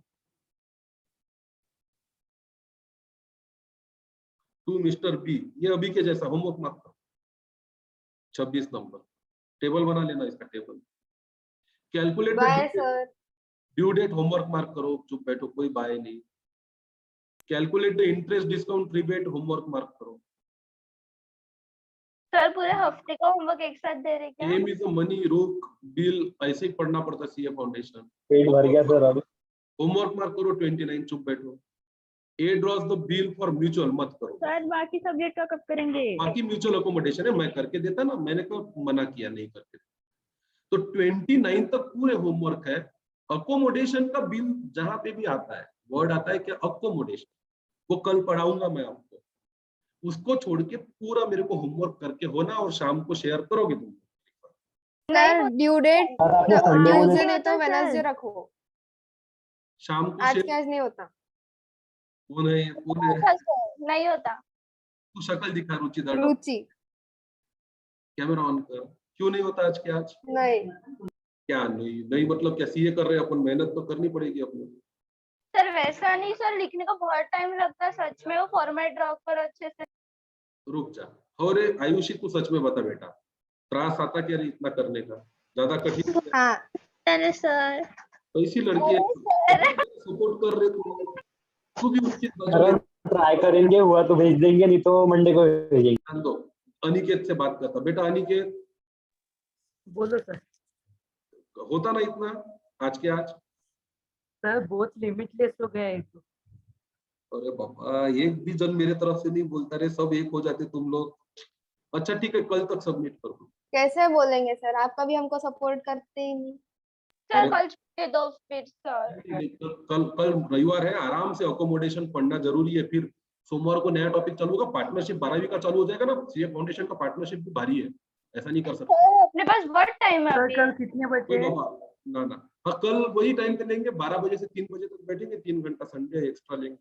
तू मिस्टर बी, ये अभी के जैसा होमवर्क मार्क करो। 26 नंबर टेबल बना लेना इसका table. Calculate by sir. Due date, homework mark करो। चुप बैठो, कोई बाय नहीं। Calculate the interest discount rebate, homework mark करो। सर पूरे हफ्ते का होमवर्क एक साथ दे रहे क्या? एम इज अ मनी, रुक, बिल ऐसे ही पढ़ना पड़ता सीए फाउंडेशन। पेट भर गया सर अब। होमवर्क मार्क करो। 29 चुप बैठो। A draws the bill for mutual, मत करो। सर बाकी सब्जेक्ट का कब करेंगे? बाकी म्यूचुअल अकोमोडेशन है, मैं करके देता ना, मैंने कब मना किया नहीं करके। तो 29 तक पूरे होमवर्क है। अकोमोडेशन का बिल जहां पे भी आता है, वर्ड आता है क्या, अकोमोडेशन, वो कल पढ़ाऊंगा मैं आपको। उसको छोड़ के पूरा मेरे को होमवर्क करके होना, और शाम को शेयर करोगे तुम। सर ड्यू डेट ट्यूसडे नहीं तो वेडनेसडे रखो। शाम को आज शेयर के आज नहीं होता। नहीं होता। तू शक्ल दिखा रुचि दादा, रुचि कैमरा ऑन कर। क्यों नहीं होता आज के आज? नहीं। क्या नहीं मतलब क्या सीए कर रहे हैं अपन, मेहनत तो करनी पड़ेगी अपने। सर वैसा नहीं सर, लिखने का बहुत टाइम लगता है सच में, वो फॉर्मेट ड्रॉ करो अच्छे से। रुक जा। और आयुषी तू सच में बता बेटा, त्रास आता क्या रे इतना करने का? ज्यादा कठिन? हाँ अरे सर, ऐसी लड़की सपोर्ट कर रहे तू भी उसकी ट्राई करेंगे, हुआ तो भेज देंगे, नहीं तो मंडे को भेजेंगे। ध्यान दो। अनिकेत से बात करता बेटा। अनिकेत बोलो सर। होता ना इतना आज के आज? सर बहुत लिमिटलेस हो गया है तो। अरे बाबा, एक भी जन मेरे तरफ से नहीं बोलता रे, सब एक हो जाते तुम लोग। अच्छा ठीक है, कल तक सबमिट कर दो। कैसे बोलेंगे सर, आप कभी हमको सपोर्ट करते ही नहीं। सर कल छुट्टी दो फिर सर। कल रविवार है, आराम से अकोमोडेशन पढ़ना जरूरी है। फिर सोमवार को नया टॉपिक चालू होगा, पार्टनरशिप 12वीं का चालू हो जाएगा ना। सीए फाउंडेशन का पार्टनरशिप भी भारी है, ऐसा नहीं कर सकते। सर अपने पास बहुत टाइम है सर अभी। कल कितने बजे? बाबा ना हाँ, कल वही टाइम पे लेंगे, 12 बजे से 3 बजे तक बैठेंगे। 3 घंटा संडे एक्स्ट्रा लेंगे।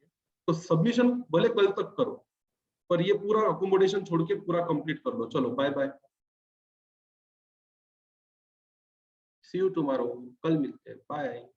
तो सबमिशन भले कल तक करो, पर ये पूरा अकोमोडेशन छोड़ के पूरा कंप्लीट कर लो। चलो bye bye, see you tomorrow, कल मिलते हैं, बाय।